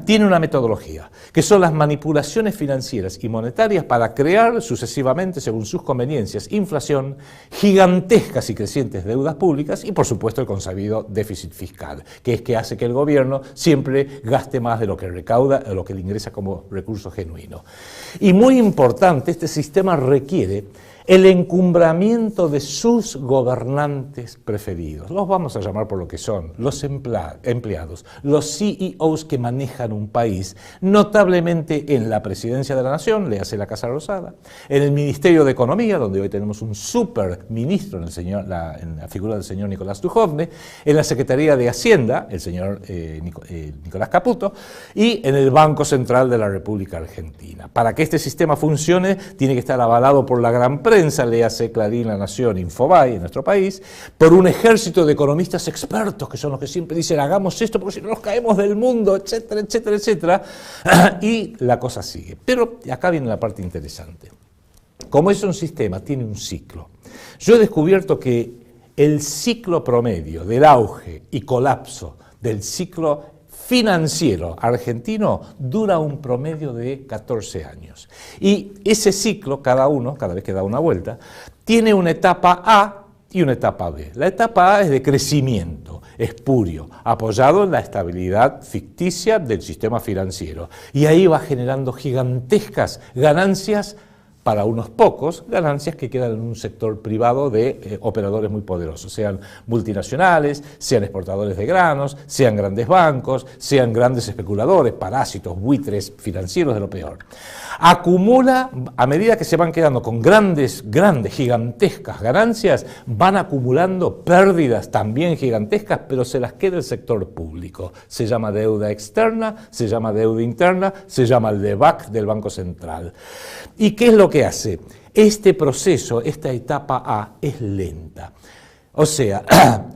tiene una metodología, que son las manipulaciones financieras y monetarias para crear sucesivamente, según sus conveniencias, inflación, gigantescas y crecientes deudas públicas y, por supuesto, el consabido déficit fiscal, que es que hace que el gobierno siempre gaste más de lo que recauda o lo que le ingresa como recurso genuino. Y muy importante, este sistema requiere el encumbramiento de sus gobernantes preferidos. Los vamos a llamar por lo que son, los empleados, los CEOs que manejan un país, notablemente en la presidencia de la nación, le hace la Casa Rosada, en el Ministerio de Economía, donde hoy tenemos un superministro en la figura del señor Nicolás Duhovne, en la Secretaría de Hacienda, el señor Nicolás Caputo, y en el Banco Central de la República Argentina. Para que este sistema funcione, tiene que estar avalado por la gran prensa, léase Clarín, La Nación, Infobae en nuestro país, por un ejército de economistas expertos, que son los que siempre dicen hagamos esto porque si no nos caemos del mundo, etcétera, etcétera, etcétera, y la cosa sigue. Pero acá viene la parte interesante. Como es un sistema, tiene un ciclo. Yo he descubierto que el ciclo promedio del auge y colapso del ciclo financiero argentino dura un promedio de 14 años. Y ese ciclo, cada vez que da una vuelta, tiene una etapa A y una etapa B. La etapa A es de crecimiento espurio, apoyado en la estabilidad ficticia del sistema financiero. Y ahí va generando gigantescas ganancias para unos pocos, ganancias que quedan en un sector privado de operadores muy poderosos, sean multinacionales, sean exportadores de granos, sean grandes bancos, sean grandes especuladores, parásitos, buitres financieros de lo peor. Acumula, a medida que se van quedando con grandes, gigantescas ganancias, van acumulando pérdidas también gigantescas, pero se las queda el sector público. Se llama deuda externa, se llama deuda interna, se llama el DEVAC del Banco Central. ¿Y qué es lo que hace? Este proceso, esta etapa A, es lenta. O sea,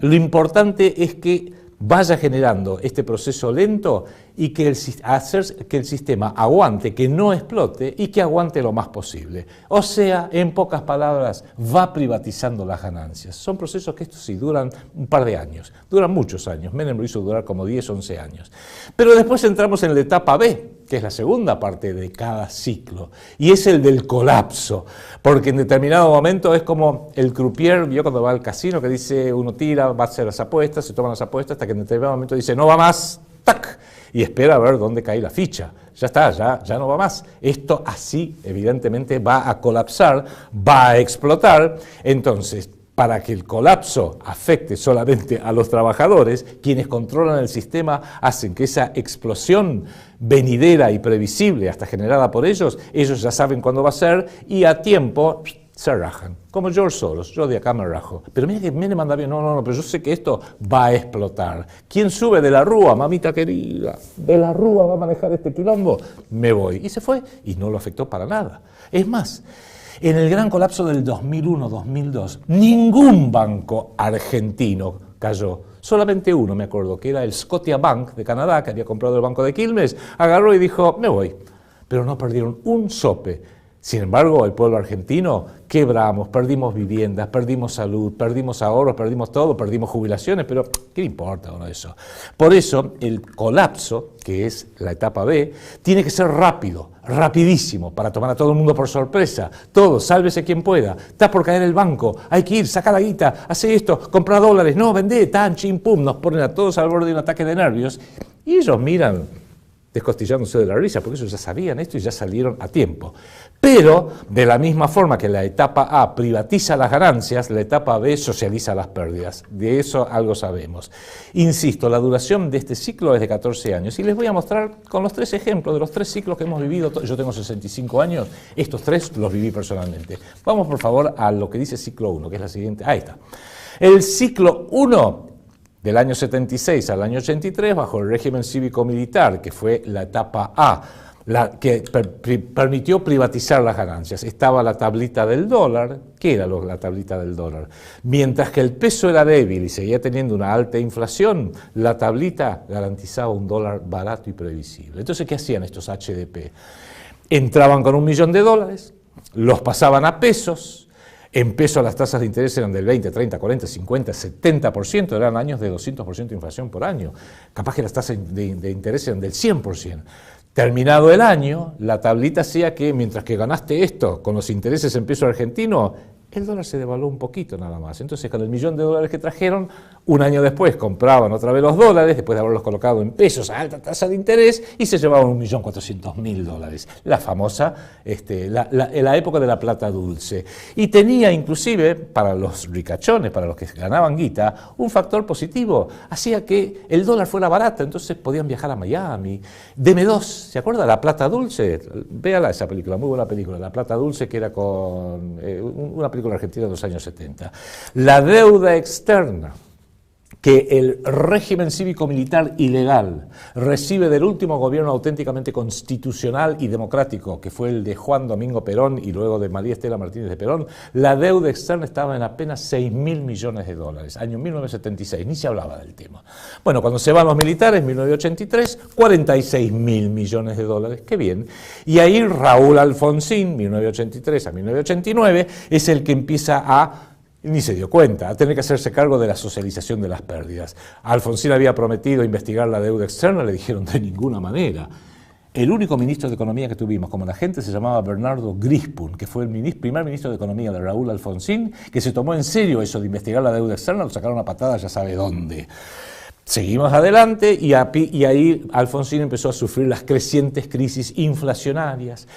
lo importante es que vaya generando este proceso lento y que hacer que el sistema aguante, que no explote y que aguante lo más posible. O sea, en pocas palabras, va privatizando las ganancias. Son procesos que estos sí duran un par de años, duran muchos años. Menem lo hizo durar como 10, 11 años. Pero después entramos en la etapa B, que es la segunda parte de cada ciclo, y es el del colapso, porque en determinado momento es como el croupier, vio cuando va al casino, que dice, uno tira, va a hacer las apuestas, se toman las apuestas, hasta que en determinado momento dice, no va más, ¡tac!, y espera a ver dónde cae la ficha. Ya está, ya no va más. Esto así, evidentemente, va a colapsar, va a explotar. Entonces, para que el colapso afecte solamente a los trabajadores, quienes controlan el sistema hacen que esa explosión venidera y previsible, hasta generada por ellos ya saben cuándo va a ser y a tiempo se rajan. Como George Soros, yo de acá me rajo. Pero mira que me manda bien, no, pero yo sé que esto va a explotar. ¿Quién sube de la rúa, mamita querida? ¿De la rúa va a manejar este quilombo? Me voy. Y se fue y no lo afectó para nada. Es más, en el gran colapso del 2001-2002, ningún banco argentino cayó. Solamente uno, me acuerdo, que era el Scotiabank de Canadá, que había comprado el banco de Quilmes, agarró y dijo, me voy. Pero no perdieron un sope. Sin embargo, el pueblo argentino quebramos, perdimos viviendas, perdimos salud, perdimos ahorros, perdimos todo, perdimos jubilaciones, pero ¿qué le importa uno eso? Por eso, el colapso, que es la etapa B, tiene que ser rápido, rapidísimo, para tomar a todo el mundo por sorpresa. Todo, sálvese quien pueda. Está por caer el banco, hay que ir, saca la guita, hace esto, compra dólares, no, vendé, tan, chim, pum, nos ponen a todos al borde de un ataque de nervios y ellos miran descostillándose de la risa, porque ellos ya sabían esto y ya salieron a tiempo. Pero, de la misma forma que la etapa A privatiza las ganancias, la etapa B socializa las pérdidas. De eso algo sabemos. Insisto, la duración de este ciclo es de 14 años. Y les voy a mostrar con los 3 ejemplos de los 3 ciclos que hemos vivido. Yo tengo 65 años, estos 3 los viví personalmente. Vamos, por favor, a lo que dice ciclo 1, que es la siguiente. Ahí está. El ciclo 1... del año 76 al año 83, bajo el régimen cívico-militar, que fue la etapa A, la que permitió privatizar las ganancias. Estaba la tablita del dólar. ¿Qué era la tablita del dólar? Mientras que el peso era débil y seguía teniendo una alta inflación, la tablita garantizaba un dólar barato y previsible. Entonces, ¿qué hacían estos HDP? Entraban con $1 millón, los pasaban a pesos. En pesos las tasas de interés eran del 20, 30, 40, 50, 70%, eran años de 200% de inflación por año. Capaz que las tasas de interés eran del 100%. Terminado el año, la tablita hacía que mientras que ganaste esto con los intereses en peso argentino, el dólar se devaluó un poquito nada más. Entonces, con el $1.000.000 que trajeron, un año después compraban otra vez los dólares, después de haberlos colocado en pesos a alta tasa de interés, y se llevaban $1.400.000. La famosa, la época de la plata dulce. Y tenía inclusive, para los ricachones, para los que ganaban guita, un factor positivo. Hacía que el dólar fuera barato, entonces podían viajar a Miami. DM2, ¿se acuerda? La plata dulce. Véala esa película, muy buena película. La plata dulce, que era con una película argentina de los años 70. La deuda externa que el régimen cívico-militar ilegal recibe del último gobierno auténticamente constitucional y democrático, que fue el de Juan Domingo Perón y luego de María Estela Martínez de Perón, la deuda externa estaba en apenas $6.000 millones, año 1976, ni se hablaba del tema. Bueno, cuando se van los militares, en 1983, $46.000 millones, qué bien. Y ahí Raúl Alfonsín, 1983 a 1989, es el que empieza a, ni se dio cuenta, a tener que hacerse cargo de la socialización de las pérdidas. Alfonsín había prometido investigar la deuda externa, le dijeron de ninguna manera. El único ministro de Economía que tuvimos como la gente se llamaba Bernardo Grispun, que fue el primer ministro de Economía de Raúl Alfonsín, que se tomó en serio eso de investigar la deuda externa, lo sacaron a patadas ya sabe dónde. Seguimos adelante y ahí Alfonsín empezó a sufrir las crecientes crisis inflacionarias,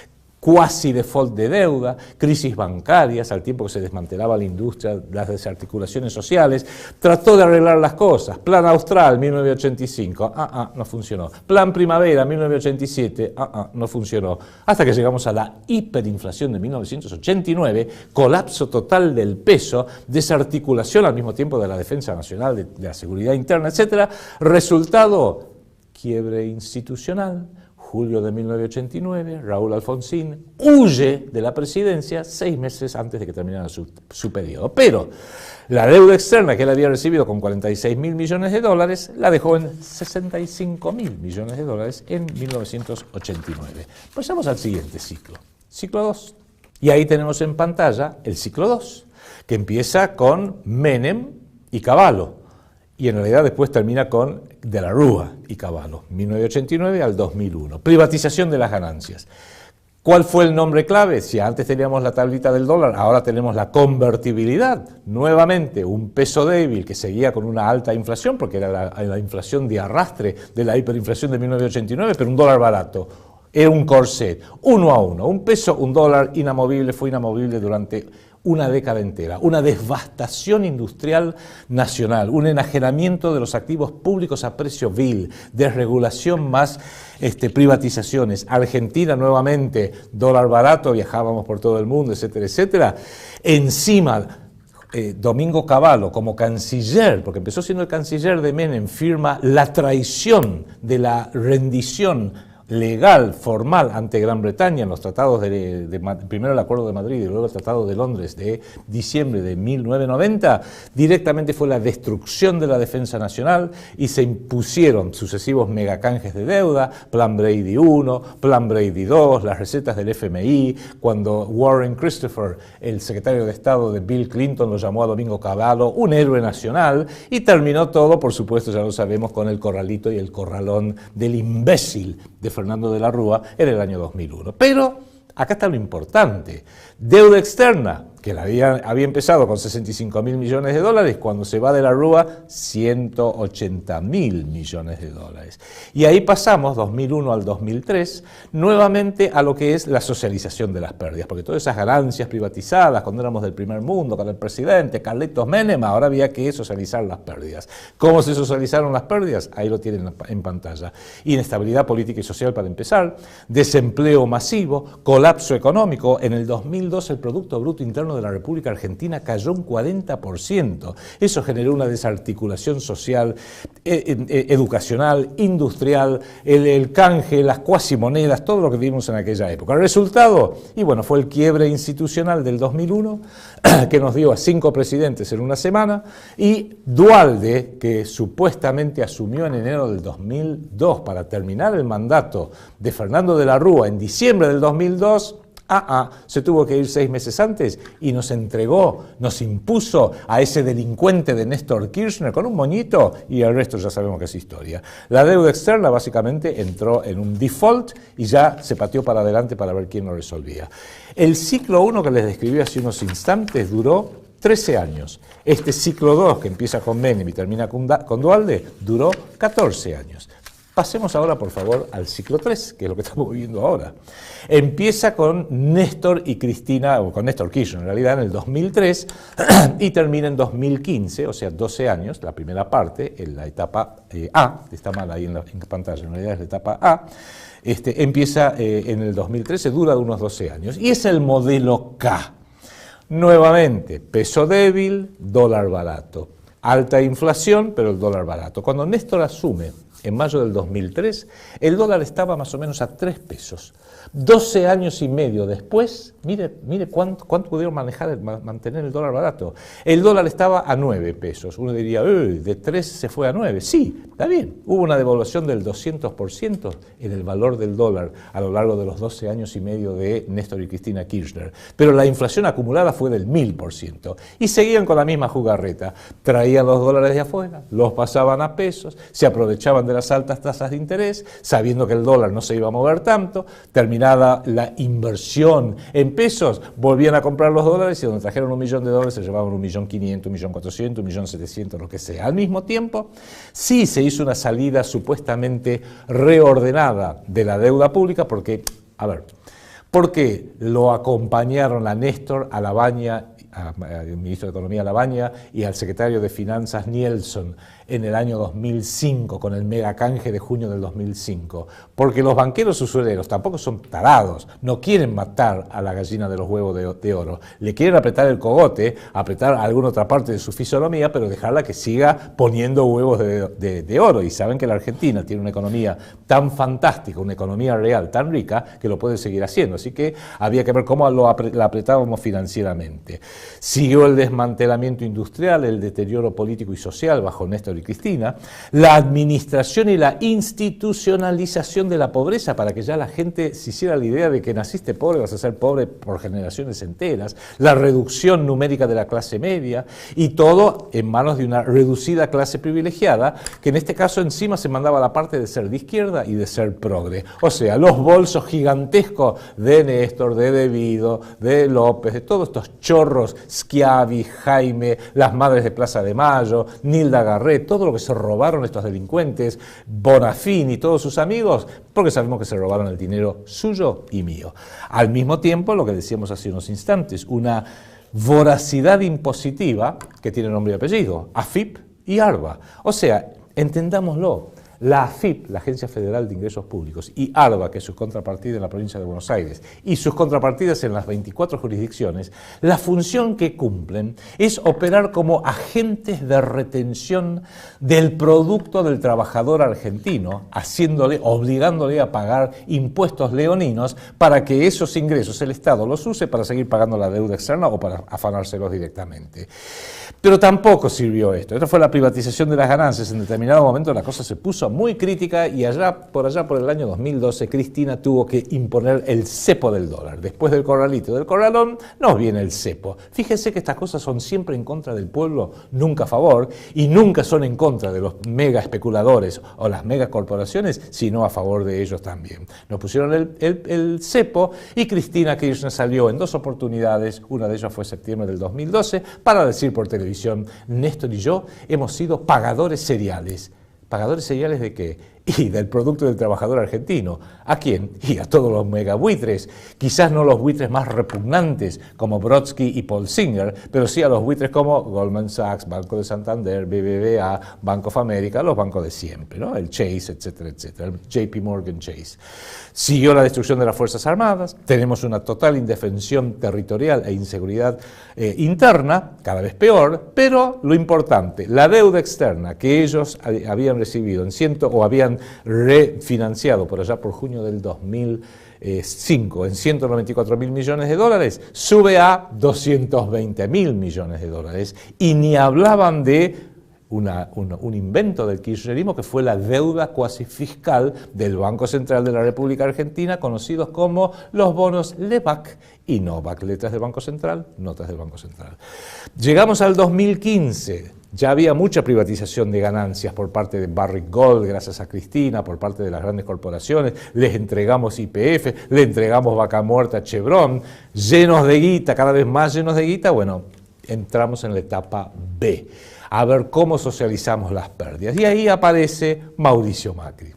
cuasi default de deuda, crisis bancarias, al tiempo que se desmantelaba la industria, las desarticulaciones sociales. Trató de arreglar las cosas. Plan Austral, 1985, no funcionó. Plan Primavera, 1987, no funcionó. Hasta que llegamos a la hiperinflación de 1989, colapso total del peso, desarticulación al mismo tiempo de la defensa nacional, de la seguridad interna, etc. Resultado, quiebre institucional. Julio de 1989, Raúl Alfonsín huye de la presidencia 6 meses antes de que terminara su periodo. Pero la deuda externa que él había recibido con $46.000 millones la dejó en $65.000 millones en 1989. Pasamos al siguiente ciclo, ciclo 2. Y ahí tenemos en pantalla el ciclo 2, que empieza con Menem y Cavallo. Y en realidad después termina con De la Rúa y Cavallo, 1989 al 2001. Privatización de las ganancias. ¿Cuál fue el nombre clave? Si antes teníamos la tablita del dólar, ahora tenemos la convertibilidad. Nuevamente, un peso débil que seguía con una alta inflación, porque era la inflación de arrastre de la hiperinflación de 1989, pero un dólar barato. Era un corset, 1 a 1. Un peso, un dólar inamovible, fue inamovible durante una década entera, una devastación industrial nacional, un enajenamiento de los activos públicos a precio vil, desregulación más privatizaciones. Argentina nuevamente, dólar barato, viajábamos por todo el mundo, etcétera, etcétera. Encima, Domingo Cavallo como canciller, porque empezó siendo el canciller de Menem, firma la traición de la rendición legal, formal, ante Gran Bretaña en los tratados primero el Acuerdo de Madrid y luego el Tratado de Londres de diciembre de 1990, directamente fue la destrucción de la defensa nacional y se impusieron sucesivos megacanjes de deuda, Plan Brady 1, Plan Brady 2, las recetas del FMI, cuando Warren Christopher, el secretario de Estado de Bill Clinton, lo llamó a Domingo Cavallo un héroe nacional, y terminó todo, por supuesto, ya lo sabemos, con el corralito y el corralón del imbécil de Fernando de la Rúa en el año 2001. Pero acá está lo importante. Deuda externa, que había empezado con $65.000 millones, cuando se va de la Rúa, $180.000 millones. Y ahí pasamos, 2001 al 2003, nuevamente a lo que es la socialización de las pérdidas, porque todas esas ganancias privatizadas, cuando éramos del primer mundo, con el presidente, Carlitos Menem, ahora había que socializar las pérdidas. ¿Cómo se socializaron las pérdidas? Ahí lo tienen en pantalla. Inestabilidad política y social para empezar, desempleo masivo, colapso económico. En el 2002 el Producto Bruto Interno de la República Argentina cayó un 40%. Eso generó una desarticulación social, educacional, industrial, el canje, las cuasimonedas, todo lo que vimos en aquella época. El resultado, y bueno, fue el quiebre institucional del 2001, que nos dio a 5 presidentes en una semana, y Duhalde, que supuestamente asumió en enero del 2002 para terminar el mandato de Fernando de la Rúa en diciembre del 2002, Se tuvo que ir 6 meses antes y nos entregó, nos impuso a ese delincuente de Néstor Kirchner con un moñito y el resto ya sabemos que es historia. La deuda externa básicamente entró en un default y ya se pateó para adelante para ver quién lo resolvía. El ciclo 1 que les describí hace unos instantes duró 13 años. Este ciclo 2 que empieza con Menem y termina con Duhalde duró 14 años. Pasemos ahora, por favor, al ciclo 3, que es lo que estamos viviendo ahora. Empieza con Néstor y Cristina, o con Néstor Kirchner en realidad, en el 2003 y termina en 2015, o sea, 12 años, la primera parte, en la etapa A, está mal ahí en pantalla, en realidad es la etapa A, empieza en el 2013, dura unos 12 años, y es el modelo K. Nuevamente, peso débil, dólar barato. Alta inflación, pero el dólar barato. Cuando Néstor asume en mayo del 2003, el dólar estaba más o menos a 3 pesos. 12 años y medio después, mire cuánto pudieron mantener el dólar barato. El dólar estaba a 9 pesos. Uno diría, de 3 se fue a 9. Sí, está bien. Hubo una devaluación del 200% en el valor del dólar a lo largo de los 12 años y medio de Néstor y Cristina Kirchner. Pero la inflación acumulada fue del 1000%. Y seguían con la misma jugarreta. Traían los dólares de afuera, los pasaban a pesos, se aprovechaban de las altas tasas de interés, sabiendo que el dólar no se iba a mover tanto, terminada la inversión en pesos, volvían a comprar los dólares y donde trajeron $1 millón se llevaban $1.500.000, $1.400.000, $1.700.000, lo que sea. Al mismo tiempo, sí se hizo una salida supuestamente reordenada de la deuda pública porque, porque lo acompañaron a Néstor, a Labaña, al ministro de Economía Labaña y al secretario de Finanzas Nielsen en el año 2005 con el megacanje de junio del 2005, porque los banqueros usureros tampoco son tarados, no quieren matar a la gallina de los huevos de oro, le quieren apretar el cogote, apretar alguna otra parte de su fisonomía, pero dejarla que siga poniendo huevos de oro, y saben que la Argentina tiene una economía tan fantástica, una economía real tan rica, que lo puede seguir haciendo, así que había que ver cómo la apretábamos financieramente. Siguió el desmantelamiento industrial, el deterioro político y social bajo Néstor y Cristina, la administración y la institucionalización de la pobreza para que ya la gente se hiciera la idea de que naciste pobre, vas a ser pobre por generaciones enteras, la reducción numérica de la clase media y todo en manos de una reducida clase privilegiada que en este caso encima se mandaba la parte de ser de izquierda y de ser progre. O sea, los bolsos gigantescos de Néstor, de De Vido, de López, de todos estos chorros, Schiavi, Jaime, las madres de Plaza de Mayo, Nilda Garret, todo lo que se robaron estos delincuentes, Bonafini y todos sus amigos, porque sabemos que se robaron el dinero suyo y mío. Al mismo tiempo, lo que decíamos hace unos instantes, una voracidad impositiva que tiene nombre y apellido, AFIP y ARBA. O sea, entendámoslo. La AFIP, la Agencia Federal de Ingresos Públicos, y ARBA, que es su contrapartida en la provincia de Buenos Aires, y sus contrapartidas en las 24 jurisdicciones, la función que cumplen es operar como agentes de retención del producto del trabajador argentino, obligándole a pagar impuestos leoninos para que esos ingresos el Estado los use para seguir pagando la deuda externa o para afanárselos directamente. Pero tampoco sirvió esto. Esto fue la privatización de las ganancias. En determinado momento la cosa se puso muy crítica y allá por el año 2012 Cristina tuvo que imponer el cepo del dólar. Después del corralito y del corralón nos viene el cepo. Fíjense que estas cosas son siempre en contra del pueblo, nunca a favor, y nunca son en contra de los mega especuladores o las mega corporaciones, sino a favor de ellos también. Nos pusieron el cepo y Cristina Kirchner salió en 2 oportunidades, una de ellas fue en septiembre del 2012, para decir por televisión: Néstor y yo hemos sido pagadores seriales. ¿Pagadores seriales de qué? Y del producto del trabajador argentino. ¿A quién? Y a todos los megabuitres. Quizás no los buitres más repugnantes como Brodsky y Paul Singer, pero sí a los buitres como Goldman Sachs, Banco de Santander, BBVA, Bank of America, los bancos de siempre, ¿no? El Chase, etcétera, etcétera, el JP Morgan Chase. Siguió la destrucción de las Fuerzas Armadas, tenemos una total indefensión territorial e inseguridad interna, cada vez peor, pero lo importante, la deuda externa que ellos habían recibido habían refinanciado por allá por junio del 2005 en 194.000 millones de dólares, sube a 220.000 millones de dólares, y ni hablaban de un invento del kirchnerismo, que fue la deuda cuasi fiscal del Banco Central de la República Argentina, conocidos como los bonos Lebac y Novak, letras del Banco Central, notas del Banco Central. Llegamos al 2015, ya había mucha privatización de ganancias por parte de Barrick Gold, gracias a Cristina, por parte de las grandes corporaciones, les entregamos YPF, le entregamos Vaca Muerta a Chevron, llenos de guita, cada vez más llenos de guita. Bueno, entramos en la etapa B, a ver cómo socializamos las pérdidas. Y ahí aparece Mauricio Macri.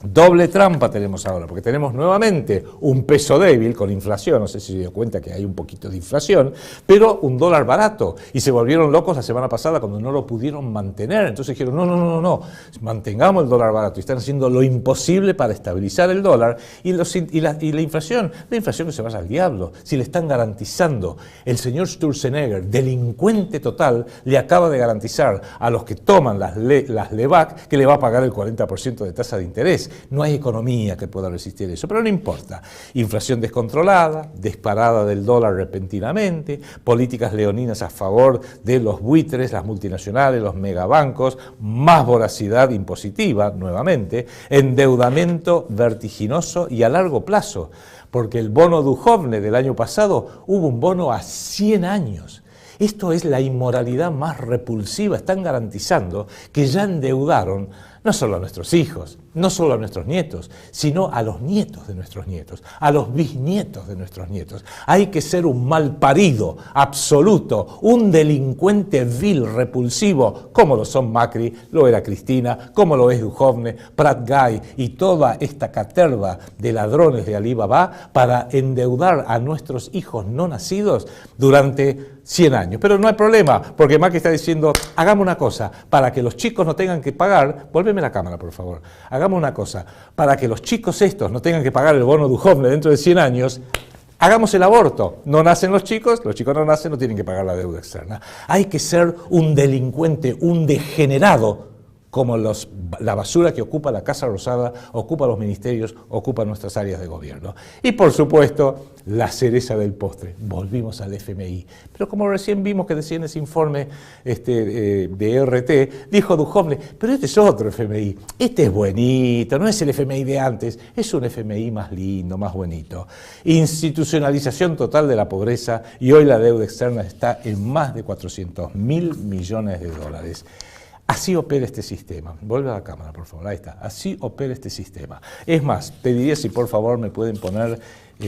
Doble trampa tenemos ahora, porque tenemos nuevamente un peso débil con inflación, no sé si se dio cuenta que hay un poquito de inflación, pero un dólar barato, y se volvieron locos la semana pasada cuando no lo pudieron mantener. Entonces dijeron, no, mantengamos el dólar barato, y están haciendo lo imposible para estabilizar el dólar, y la inflación que se vaya al diablo, si le están garantizando. El señor Sturzenegger, delincuente total, le acaba de garantizar a los que toman las Lebac que le va a pagar el 40% de tasa de interés. No hay economía que pueda resistir eso, pero no importa. Inflación descontrolada, disparada del dólar repentinamente, políticas leoninas a favor de los buitres, las multinacionales, los megabancos, más voracidad impositiva, nuevamente, endeudamiento vertiginoso y a largo plazo, porque el bono Duhovne del año pasado hubo un bono a 100 años. Esto es la inmoralidad más repulsiva. Están garantizando que ya endeudaron no solo a nuestros hijos, no solo a nuestros nietos, sino a los nietos de nuestros nietos, a los bisnietos de nuestros nietos. Hay que ser un malparido absoluto, un delincuente vil, repulsivo, como lo son Macri, lo era Cristina, como lo es Duhovne, Prat Gay y toda esta caterva de ladrones de Alibaba para endeudar a nuestros hijos no nacidos durante 100 años. Pero no hay problema, porque Macri está diciendo, hagamos una cosa, para que los chicos no tengan que pagar, volveme la cámara por favor, hagamos una cosa, para que los chicos estos no tengan que pagar el bono Duhovne dentro de 100 años, hagamos el aborto. No nacen los chicos no nacen, no tienen que pagar la deuda externa. Hay que ser un delincuente, un degenerado, como la basura que ocupa la Casa Rosada, ocupa los ministerios, ocupa nuestras áreas de gobierno. Y por supuesto, la cereza del postre, volvimos al FMI. Pero como recién vimos que decía en ese informe de RT, dijo Duhovne, pero este es otro FMI, este es buenito, no es el FMI de antes, es un FMI más lindo, más bonito. Institucionalización total de la pobreza, y hoy la deuda externa está en más de 400.000 millones de dólares. Así opera este sistema. Vuelve a la cámara, por favor. Ahí está. Así opera este sistema. Es más, pediría si por favor me pueden poner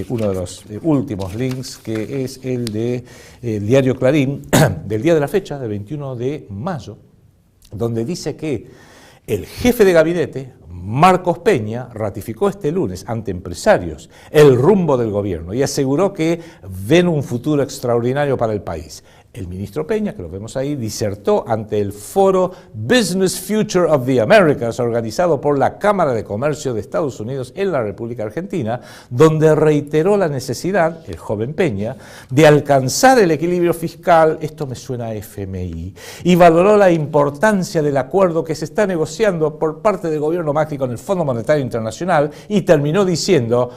uno de los últimos links, que es el de Diario Clarín, del día de la fecha, del 21 de mayo, donde dice que el jefe de gabinete, Marcos Peña, ratificó este lunes ante empresarios el rumbo del gobierno y aseguró que ven un futuro extraordinario para el país. El ministro Peña, que lo vemos ahí, disertó ante el foro Business Future of the Americas, organizado por la Cámara de Comercio de Estados Unidos en la República Argentina, donde reiteró la necesidad, el joven Peña, de alcanzar el equilibrio fiscal, esto me suena a FMI, y valoró la importancia del acuerdo que se está negociando por parte del gobierno Macri con el Fondo Monetario Internacional, y terminó diciendo,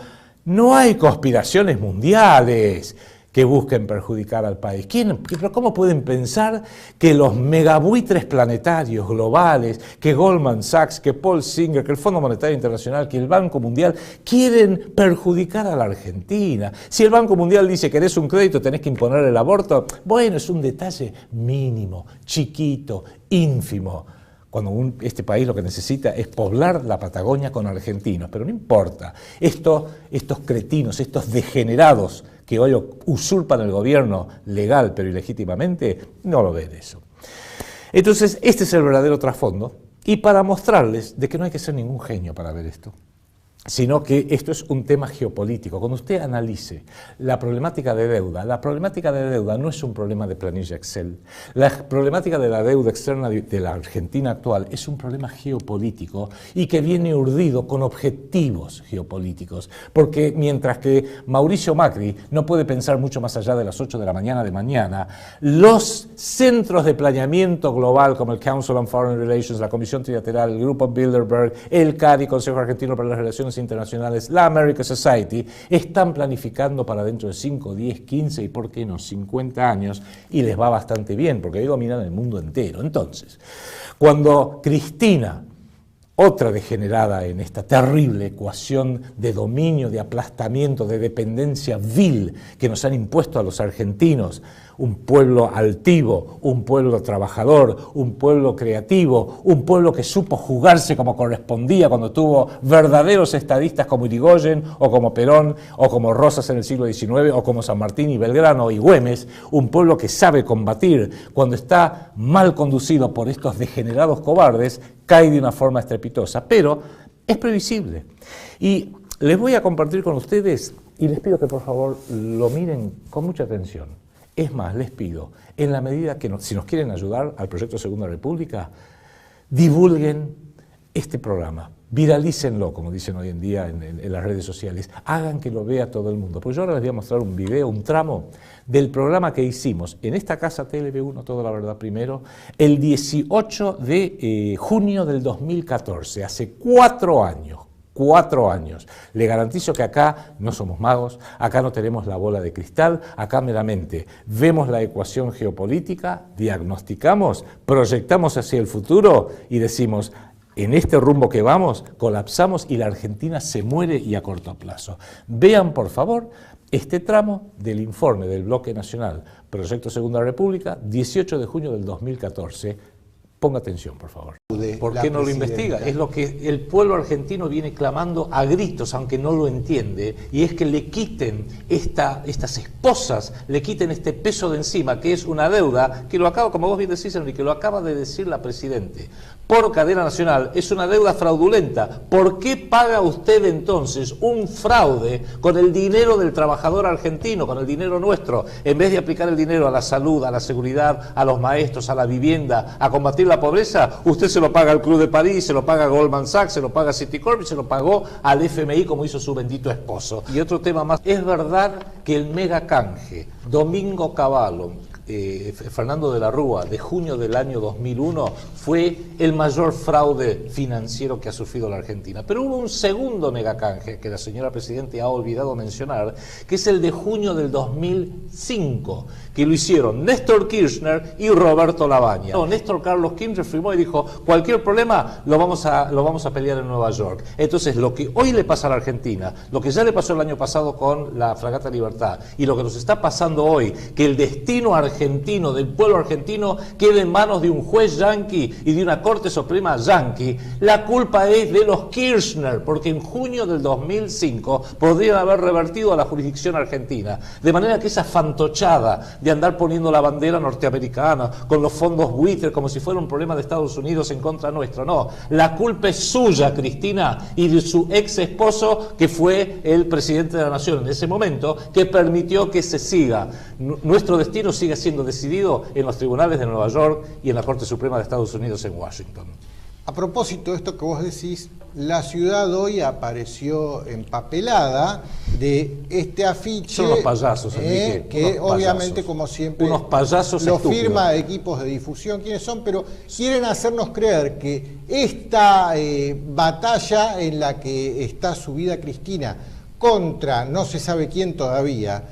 no hay conspiraciones mundiales que busquen perjudicar al país. ¿Pero cómo pueden pensar que los megabuitres planetarios, globales, que Goldman Sachs, que Paul Singer, que el Fondo Monetario Internacional, que el Banco Mundial, quieren perjudicar a la Argentina? Si el Banco Mundial dice que querés un crédito, tenés que imponer el aborto, bueno, es un detalle mínimo, chiquito, ínfimo. Cuando este país lo que necesita es poblar la Patagonia con argentinos, pero no importa. Estos cretinos, estos degenerados que hoy usurpan el gobierno legal pero ilegítimamente, no lo ven eso. Entonces, este es el verdadero trasfondo, y para mostrarles de que no hay que ser ningún genio para ver esto, sino que esto es un tema geopolítico. Cuando usted analice la problemática de deuda no es un problema de planilla Excel. La problemática de la deuda externa de la Argentina actual es un problema geopolítico y que viene urdido con objetivos geopolíticos. Porque mientras que Mauricio Macri no puede pensar mucho más allá de las 8 de la mañana de mañana, los centros de planeamiento global como el Council on Foreign Relations, la Comisión Trilateral, el Grupo Bilderberg, el CARI, Consejo Argentino para las Relaciones organizaciones internacionales, la American Society, están planificando para dentro de 5, 10, 15 y por qué no 50 años, y les va bastante bien, porque ahí dominan el mundo entero. Entonces, cuando Cristina, otra degenerada en esta terrible ecuación de dominio, de aplastamiento, de dependencia vil que nos han impuesto a los argentinos, un pueblo altivo, un pueblo trabajador, un pueblo creativo, un pueblo que supo jugarse como correspondía cuando tuvo verdaderos estadistas como Irigoyen o como Perón o como Rosas en el siglo XIX o como San Martín y Belgrano y Güemes, un pueblo que sabe combatir cuando está mal conducido por estos degenerados cobardes, cae de una forma estrepitosa, pero es previsible. Y les voy a compartir con ustedes, y les pido que por favor lo miren con mucha atención. Es más, les pido, en la medida que si nos quieren ayudar al proyecto Segunda República, divulguen este programa, viralícenlo, como dicen hoy en día en las redes sociales, hagan que lo vea todo el mundo. Pues yo ahora les voy a mostrar un video, un tramo del programa que hicimos en esta casa TLV1, Toda la Verdad Primero, el 18 de junio del 2014, hace 4 años. 4 años. Le garantizo que acá no somos magos, acá no tenemos la bola de cristal, acá meramente vemos la ecuación geopolítica, diagnosticamos, proyectamos hacia el futuro y decimos, en este rumbo que vamos, colapsamos y la Argentina se muere y a corto plazo. Vean, por favor, este tramo del informe del Bloque Nacional, Proyecto Segunda República, 18 de junio del 2014. Ponga atención, por favor. ¿Por qué no lo investiga? Es lo que el pueblo argentino viene clamando a gritos, aunque no lo entiende, y es que le quiten estas esposas, le quiten este peso de encima, que es una deuda, que lo acaba, como vos bien decís, Enrique, lo acaba de decir la Presidente, por cadena nacional, es una deuda fraudulenta. ¿Por qué paga usted entonces un fraude con el dinero del trabajador argentino, con el dinero nuestro, en vez de aplicar el dinero a la salud, a la seguridad, a los maestros, a la vivienda, a combatir la pobreza? Usted se lo paga al Club de París, se lo paga a Goldman Sachs, se lo paga a Citicorp y se lo pagó al FMI como hizo su bendito esposo. Y otro tema más, es verdad que el mega canje Domingo Cavallo, Fernando de la Rúa, de junio del año 2001, fue el mayor fraude financiero que ha sufrido la Argentina. Pero hubo un segundo megacanje que la señora Presidente ha olvidado mencionar, que es el de junio del 2005, que lo hicieron Néstor Kirchner y Roberto Lavagna. Néstor Carlos Kirchner firmó y dijo, cualquier problema lo vamos a pelear en Nueva York. Entonces, lo que hoy le pasa a la Argentina, lo que ya le pasó el año pasado con la Fragata Libertad, y lo que nos está pasando hoy, que el destino argentino, del pueblo argentino, quede en manos de un juez yanqui y de una Corte Suprema yanqui, la culpa es de los Kirchner, porque en junio del 2005 podrían haber revertido a la jurisdicción argentina, de manera que esa fantochada de andar poniendo la bandera norteamericana con los fondos buitres como si fuera un problema de Estados Unidos en contra nuestro, no, la culpa es suya, Cristina, y de su ex esposo, que fue el presidente de la nación en ese momento, que permitió que se siga, nuestro destino sigue siendo decidido en los tribunales de Nueva York y en la Corte Suprema de Estados Unidos en Washington. A propósito de esto que vos decís, la ciudad hoy apareció empapelada de este afiche. Son unos payasos, Enrique, que unos obviamente, payasos, como siempre, unos payasos lo estúpidos. firma equipos de difusión, quiénes son, pero quieren hacernos creer que esta batalla en la que está subida Cristina contra no se sabe quién todavía,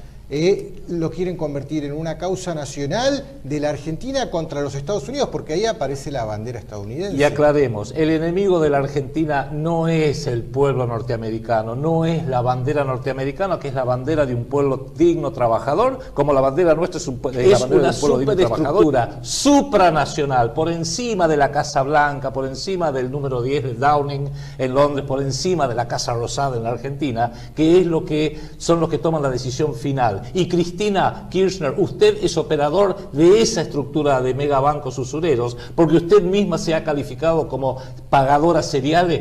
lo quieren convertir en una causa nacional de la Argentina contra los Estados Unidos, porque ahí aparece la bandera estadounidense. Y aclaremos, el enemigo de la Argentina no es el pueblo norteamericano, no es la bandera norteamericana, que es la bandera de un pueblo digno, trabajador, como la bandera nuestra es una superestructura supranacional, por encima de la Casa Blanca, por encima del número 10 de Downing en Londres, por encima de la Casa Rosada en la Argentina, que es lo que son los que toman la decisión final. Y Cristina Kirchner, usted es operador de esa estructura de megabancos usureros, porque usted misma se ha calificado como pagadora serial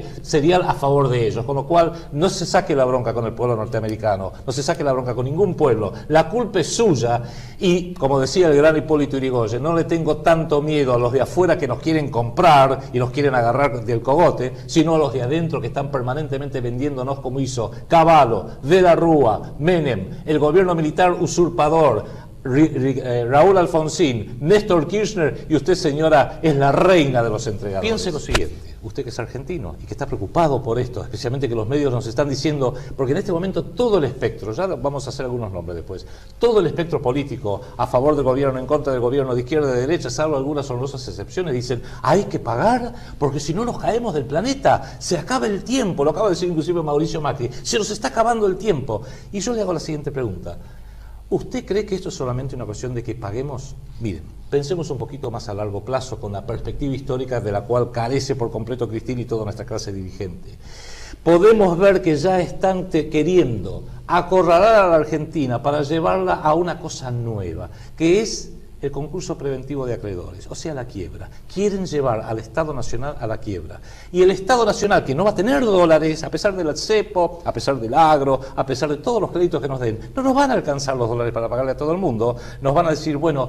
a favor de ellos, con lo cual no se saque la bronca con el pueblo norteamericano, no se saque la bronca con ningún pueblo, la culpa es suya. Y como decía el gran Hipólito Yrigoyen, no le tengo tanto miedo a los de afuera que nos quieren comprar y nos quieren agarrar del cogote, sino a los de adentro que están permanentemente vendiéndonos, como hizo Cavallo, de la Rúa, Menem, el gobierno militar usurpador, Raúl Alfonsín, Néstor Kirchner, y usted, señora, es la reina de los entregadores. Piense lo siguiente. usted que es argentino y que está preocupado por esto, especialmente que los medios nos están diciendo, porque en este momento todo el espectro, ya vamos a hacer algunos nombres después, todo el espectro político a favor del gobierno, en contra del gobierno, de izquierda, de derecha, salvo algunas honrosas excepciones, dicen, hay que pagar porque si no nos caemos del planeta, se acaba el tiempo, lo acaba de decir inclusive Mauricio Macri, se nos está acabando el tiempo. Y yo le hago la siguiente pregunta. ¿Usted cree que esto es solamente una cuestión de que paguemos? Miren, pensemos un poquito más a largo plazo con la perspectiva histórica de la cual carece por completo Cristina y toda nuestra clase dirigente. Podemos ver que ya están queriendo acorralar a la Argentina para llevarla a una cosa nueva, que es el concurso preventivo de acreedores, o sea, la quiebra. Quieren llevar al Estado Nacional a la quiebra. Y el Estado Nacional, que no va a tener dólares, a pesar del cepo, a pesar del agro, a pesar de todos los créditos que nos den, no nos van a alcanzar los dólares para pagarle a todo el mundo. Nos van a decir, bueno,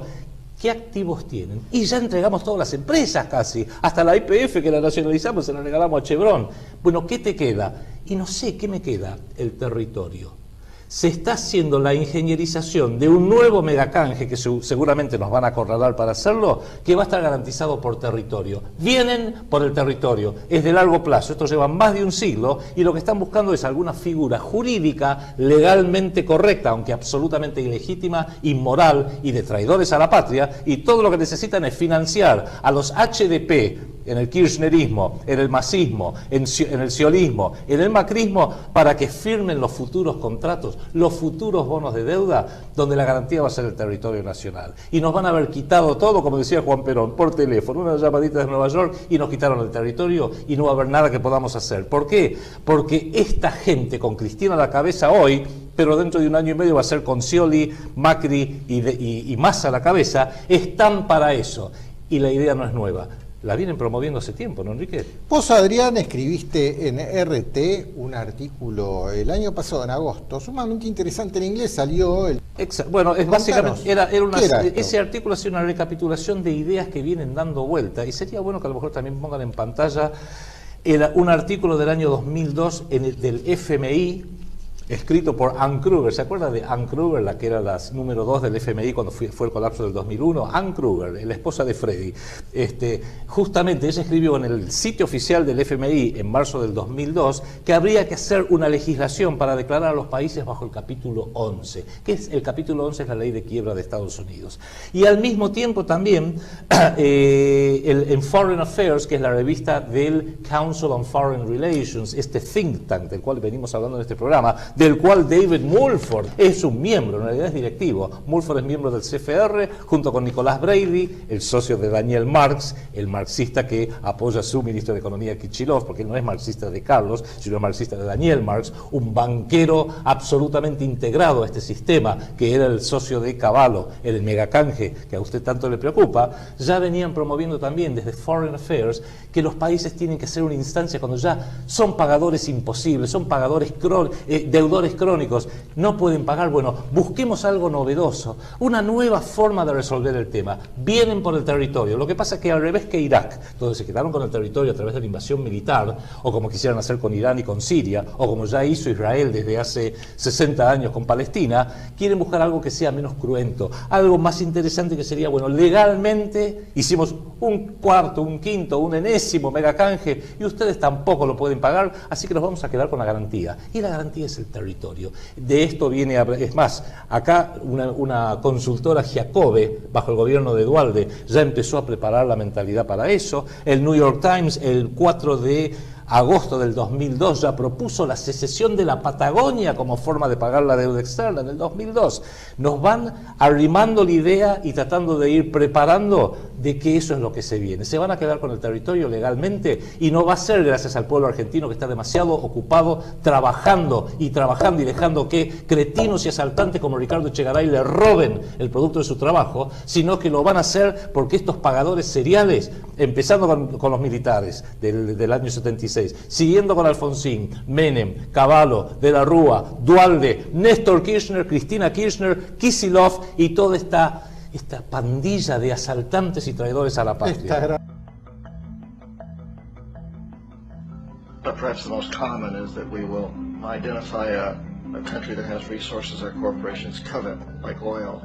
¿qué activos tienen? Y ya entregamos todas las empresas casi, hasta la YPF que la nacionalizamos, se la regalamos a Chevron. Bueno, ¿qué te queda? Y no sé, ¿qué me queda? El territorio. Se está haciendo la ingenierización de un nuevo megacanje que seguramente nos van a acorralar para hacerlo, que va a estar garantizado por territorio. Vienen por el territorio, es de largo plazo, esto lleva más de un siglo y lo que están buscando es alguna figura jurídica legalmente correcta, aunque absolutamente ilegítima, inmoral y de traidores a la patria, y todo lo que necesitan es financiar a los HDP en el kirchnerismo, en el masismo, en el sionismo, en el macrismo, para que firmen los futuros contratos, los futuros bonos de deuda, donde la garantía va a ser el territorio nacional. Y nos van a haber quitado todo, como decía Juan Perón, por teléfono, una llamadita de Nueva York, y nos quitaron el territorio y no va a haber nada que podamos hacer. ¿Por qué? Porque esta gente con Cristina a la cabeza hoy, pero dentro de un año y medio va a ser con Scioli, Macri y Massa a la cabeza, están para eso. Y la idea no es nueva. La vienen promoviendo hace tiempo, ¿no, Enrique? Vos, Adrián, escribiste en RT un artículo el año pasado, en agosto, sumamente interesante en inglés, salió el... Bueno, es básicamente, ese esto? artículo hacía una recapitulación de ideas que vienen dando vuelta, y sería bueno que a lo mejor también pongan en pantalla un artículo del año 2002 del FMI, escrito por Ann Kruger. ¿Se acuerda de Ann Kruger, la que era la número 2 del FMI cuando fue el colapso del 2001? Ann Kruger, la esposa de Freddy. Justamente ella escribió en el sitio oficial del FMI en marzo del 2002 que habría que hacer una legislación para declarar a los países bajo el capítulo 11. ¿Qué es el capítulo 11? Es la ley de quiebra de Estados Unidos. Y al mismo tiempo también en Foreign Affairs, que es la revista del Council on Foreign Relations, este think tank del cual venimos hablando en este programa, del cual David Mulford es un miembro, en realidad es directivo. Mulford es miembro del CFR, junto con Nicolás Brady, el socio de Daniel Marx, el marxista que apoya a su ministro de Economía, Kichilov, porque él no es marxista de Carlos, sino marxista de Daniel Marx, un banquero absolutamente integrado a este sistema, que era el socio de Cavallo, el megacanje que a usted tanto le preocupa. Ya venían promoviendo también desde Foreign Affairs que los países tienen que ser una instancia cuando ya son pagadores imposibles, son pagadores deudores crónicos, no pueden pagar. Bueno, busquemos algo novedoso, una nueva forma de resolver el tema. Vienen por el territorio. Lo que pasa es que al revés que Irak, donde se quedaron con el territorio a través de la invasión militar, o como quisieran hacer con Irán y con Siria, o como ya hizo Israel desde hace 60 años con Palestina, quieren buscar algo que sea menos cruento, algo más interesante, que sería, bueno, legalmente hicimos un cuarto, un quinto, un enésimo megacanje y ustedes tampoco lo pueden pagar, así que nos vamos a quedar con la garantía. Y la garantía es el territorio. De esto viene, es más, acá una consultora Giacobbe, bajo el gobierno de Dualde, ya empezó a preparar la mentalidad para eso. El New York Times, el 4 de agosto del 2002, ya propuso la secesión de la Patagonia como forma de pagar la deuda externa en el 2002. Nos van arrimando la idea y tratando de ir preparando de que eso es lo que se viene. Se van a quedar con el territorio legalmente y no va a ser gracias al pueblo argentino, que está demasiado ocupado trabajando y dejando que cretinos y asaltantes como Ricardo Echegaray le roben el producto de su trabajo, sino que lo van a hacer porque estos pagadores seriales, empezando con los militares del año 76, siguiendo con Alfonsín, Menem, Cavallo, De la Rúa, Dualde, Néstor Kirchner, Cristina Kirchner, Kicillof y toda esta pandilla de asaltantes y traidores a la patria. But perhaps the most common is that we will identify a country that has resources our corporations covet, like oil,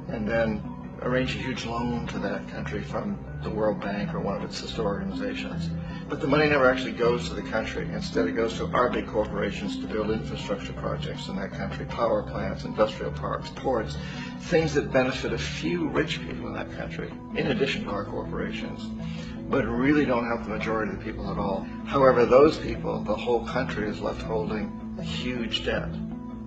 and then arrange a huge loan to that country from the World Bank or one of its sister organizations. But the money never actually goes to the country. Instead, it goes to our big corporations to build infrastructure projects in that country, power plants, industrial parks, ports, things that benefit a few rich people in that country, in addition to our corporations, but really don't help the majority of the people at all. However, those people, the whole country is left holding a huge debt.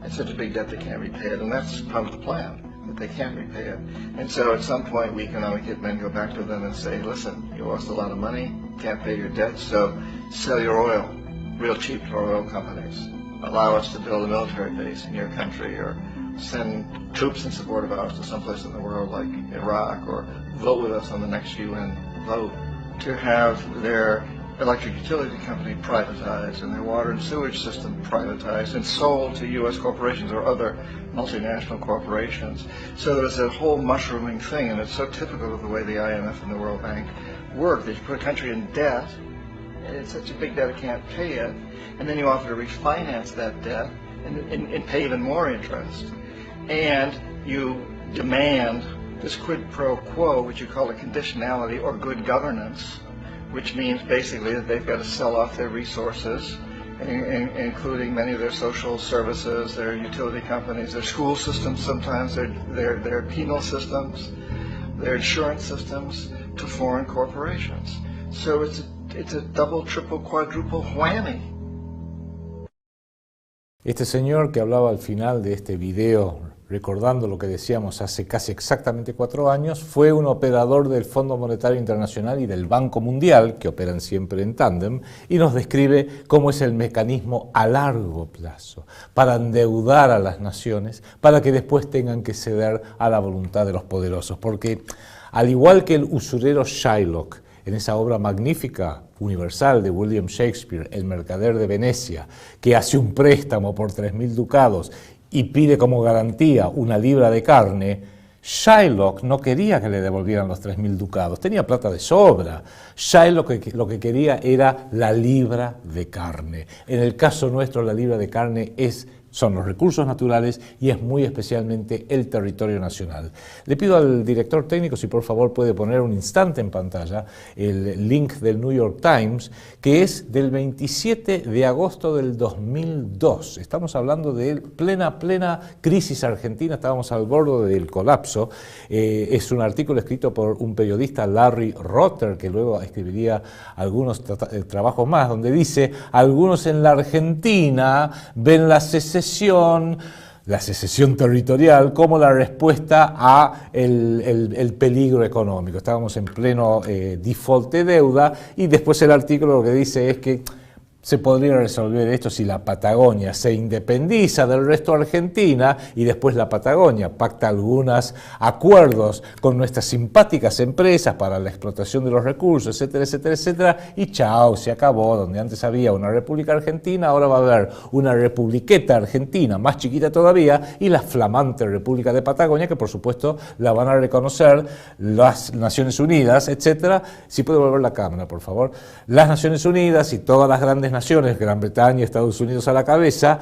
It's such a big debt they can't repay it, and that's part of the plan, that they can't repay it. And so at some point, we economic hitmen go back to them and say, listen, you lost a lot of money, can't pay your debt, so sell your oil real cheap to our oil companies. Allow us to build a military base in your country, or send troops in support of ours to someplace in the world like Iraq, or vote with us on the next UN vote. To have their electric utility company privatized and their water and sewage system privatized and sold to U.S. corporations or other multinational corporations. So there's a whole mushrooming thing, and it's so typical of the way the IMF and the World Bank work, that you put a country in debt, and it's such a big debt it can't pay it, and then you offer to refinance that debt and pay even more interest. And you demand this quid pro quo, which you call a conditionality or good governance, which means basically that they've got to sell off their resources, including many of their social services, their utility companies, their school systems sometimes, their penal systems, their insurance systems, to foreign corporations. So it's a double, triple, quadruple whammy. Este señor que hablaba al final de este video, recordando lo que decíamos hace casi exactamente 4 años, fue un operador del Fondo Monetario Internacional y del Banco Mundial, que operan siempre en tándem, y nos describe cómo es el mecanismo a largo plazo para endeudar a las naciones, para que después tengan que ceder a la voluntad de los poderosos. Porque al igual que el usurero Shylock, en esa obra magnífica, universal de William Shakespeare, El mercader de Venecia, que hace un préstamo por 3.000 ducados y pide como garantía una libra de carne, Shylock no quería que le devolvieran los 3.000 ducados, tenía plata de sobra. Shylock lo que quería era la libra de carne. En el caso nuestro, la libra de carne son los recursos naturales y es muy especialmente el territorio nacional. Le pido al director técnico si por favor puede poner un instante en pantalla el link del New York Times, que es del 27 de agosto del 2002. Estamos hablando de plena crisis argentina, estábamos al borde del colapso. Es un artículo escrito por un periodista, Larry Rotter, que luego escribiría algunos trabajos más, donde dice: algunos en la Argentina ven la secesión territorial como la respuesta a el peligro económico. Estábamos en pleno default de deuda, y después el artículo lo que dice es que se podría resolver esto si la Patagonia se independiza del resto de Argentina y después la Patagonia pacta algunos acuerdos con nuestras simpáticas empresas para la explotación de los recursos, etcétera, etcétera, etcétera, y chao, se acabó. Donde antes había una República Argentina, ahora va a haber una Republiqueta Argentina, más chiquita todavía, y la flamante República de Patagonia, que por supuesto la van a reconocer las Naciones Unidas, etcétera. Si puede volver la cámara, por favor. Las Naciones Unidas y todas las grandes naciones, Gran Bretaña y Estados Unidos a la cabeza,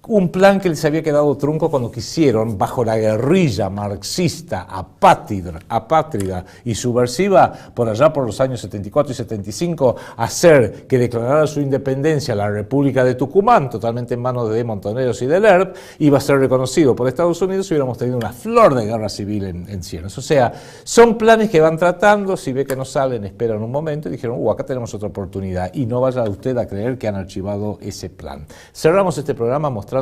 un plan que les había quedado trunco cuando quisieron, bajo la guerrilla marxista apátrida y subversiva, por allá por los años 74 y 75, hacer que declarara su independencia la República de Tucumán, totalmente en manos de Montoneros y de Lerp, iba a ser reconocido por Estados Unidos y hubiéramos tenido una flor de guerra civil en cielos. O sea, son planes que van tratando, si ve que no salen, esperan un momento y dijeron, acá tenemos otra oportunidad, y no vaya usted a creer que han archivado ese plan. Cerramos este programa mostrando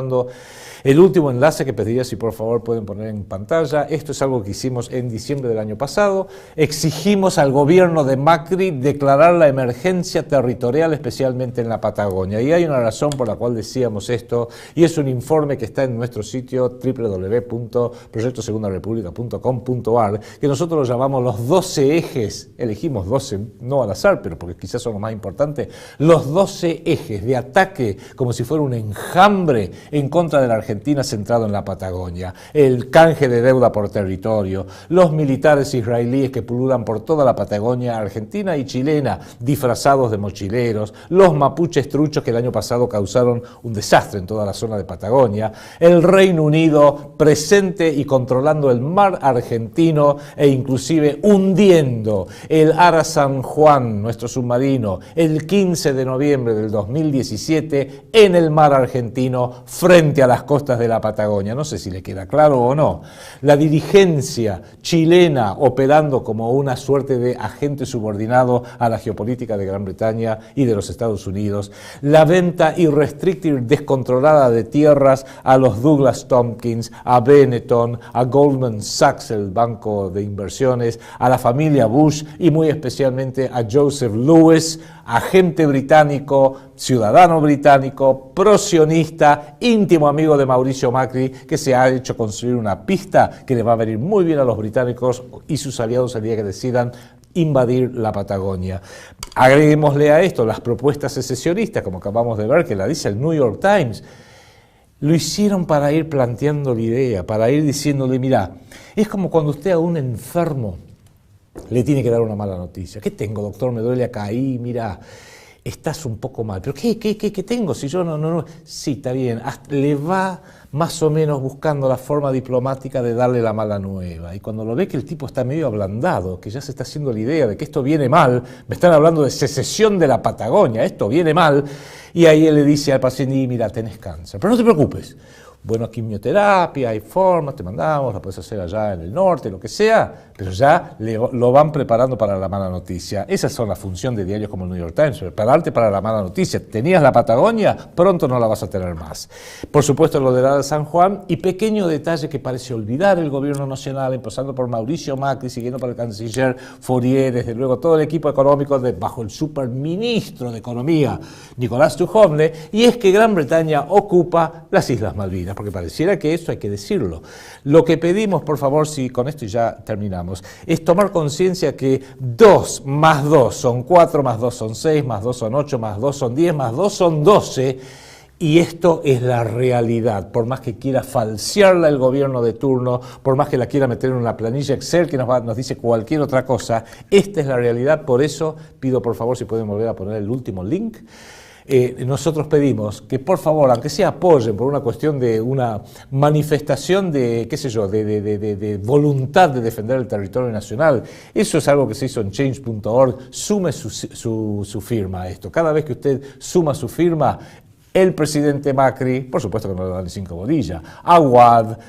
el último enlace que pediría si por favor pueden poner en pantalla. Esto es algo que hicimos en diciembre del año pasado. Exigimos al gobierno de Macri declarar la emergencia territorial, especialmente en la Patagonia. Y hay una razón por la cual decíamos esto, y es un informe que está en nuestro sitio www.proyectosegundarepublica.com.ar, que nosotros lo llamamos los 12 ejes, elegimos 12, no al azar, pero porque quizás son los más importantes, los 12 ejes de ataque, como si fuera un enjambre en contra de la Argentina centrado en la Patagonia, el canje de deuda por territorio, los militares israelíes que pululan por toda la Patagonia argentina y chilena, disfrazados de mochileros, los mapuches truchos que el año pasado causaron un desastre en toda la zona de Patagonia, el Reino Unido presente y controlando el mar argentino e inclusive hundiendo el Ara San Juan, nuestro submarino, el 15 de noviembre del 2017 en el mar argentino frente a las costas de la Patagonia. No sé si le queda claro o no. La dirigencia chilena operando como una suerte de agente subordinado a la geopolítica de Gran Bretaña y de los Estados Unidos, la venta irrestricta y descontrolada de tierras a los Douglas Tompkins, a Benetton, a Goldman Sachs, el banco de inversiones, a la familia Bush y muy especialmente a Joseph Lewis, agente británico, ciudadano británico, prosionista, íntimo amigo de Mauricio Macri, que se ha hecho construir una pista que le va a venir muy bien a los británicos y sus aliados el día que decidan invadir la Patagonia. Agreguémosle a esto las propuestas secesionistas, como acabamos de ver, que la dice el New York Times. Lo hicieron para ir planteando la idea, para ir diciéndole, mira, es como cuando usted a un enfermo le tiene que dar una mala noticia. ¿Qué tengo, doctor? Me duele acá, ahí, mira, estás un poco mal. ¿Pero qué tengo? Si yo no. Sí, está bien. Le va más o menos buscando la forma diplomática de darle la mala nueva. Y cuando lo ve que el tipo está medio ablandado, que ya se está haciendo la idea de que esto viene mal, me están hablando de secesión de la Patagonia, esto viene mal, y ahí él le dice al paciente, mira, tenés cáncer, pero no te preocupes. Bueno, quimioterapia, hay formas, te mandamos, la puedes hacer allá en el norte, lo que sea, pero ya lo van preparando para la mala noticia. Esas son la función de diarios como el New York Times, prepararte para la mala noticia. Tenías la Patagonia, pronto no la vas a tener más. Por supuesto, lo de San Juan, y pequeño detalle que parece olvidar el gobierno nacional, empezando por Mauricio Macri, siguiendo por el canciller Fourier, desde luego todo el equipo económico bajo el superministro de Economía, Nicolás Tujovne, y es que Gran Bretaña ocupa las Islas Malvinas, porque pareciera que eso hay que decirlo. Lo que pedimos, por favor, si con esto ya terminamos, es tomar conciencia que 2 más 2 son 4, más 2 son 6, más 2 son 8, más 2 son 10, más 2 son 12, y esto es la realidad. Por más que quiera falsearla el gobierno de turno, por más que la quiera meter en una planilla Excel que nos dice cualquier otra cosa, esta es la realidad. Por eso pido, por favor, si pueden volver a poner el último link. Nosotros pedimos que por favor, aunque sea apoyen por una cuestión de una manifestación de, qué sé yo, de voluntad de defender el territorio nacional. Eso es algo que se hizo en change.org. Sume su firma a esto. Cada vez que usted suma su firma, el presidente Macri, por supuesto que no le dan 5 bolillas, Aguad,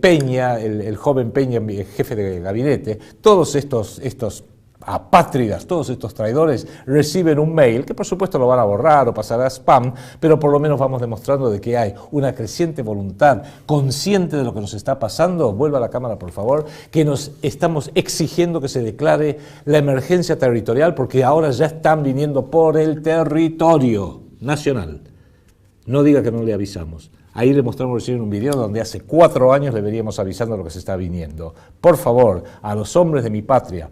Peña, el joven Peña, jefe de gabinete, todos estos apátridas, todos estos traidores reciben un mail que por supuesto lo van a borrar o pasará a spam, pero por lo menos vamos demostrando de que hay una creciente voluntad consciente de lo que nos está pasando. Vuelva a la cámara, por favor, que nos estamos exigiendo que se declare la emergencia territorial, porque ahora ya están viniendo por el territorio nacional. No diga que no le avisamos. Ahí le mostramos recién un video donde hace 4 años le veníamos avisando lo que se está viniendo. Por favor, a los hombres de mi patria,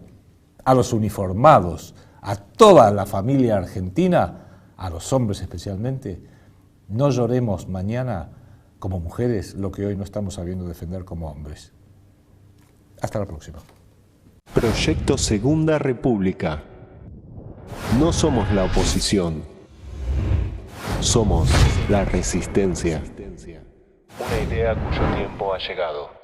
a los uniformados, a toda la familia argentina, a los hombres especialmente, no lloremos mañana como mujeres lo que hoy no estamos sabiendo defender como hombres. Hasta la próxima. Proyecto Segunda República. No somos la oposición. Somos la resistencia. Una idea cuyo tiempo ha llegado.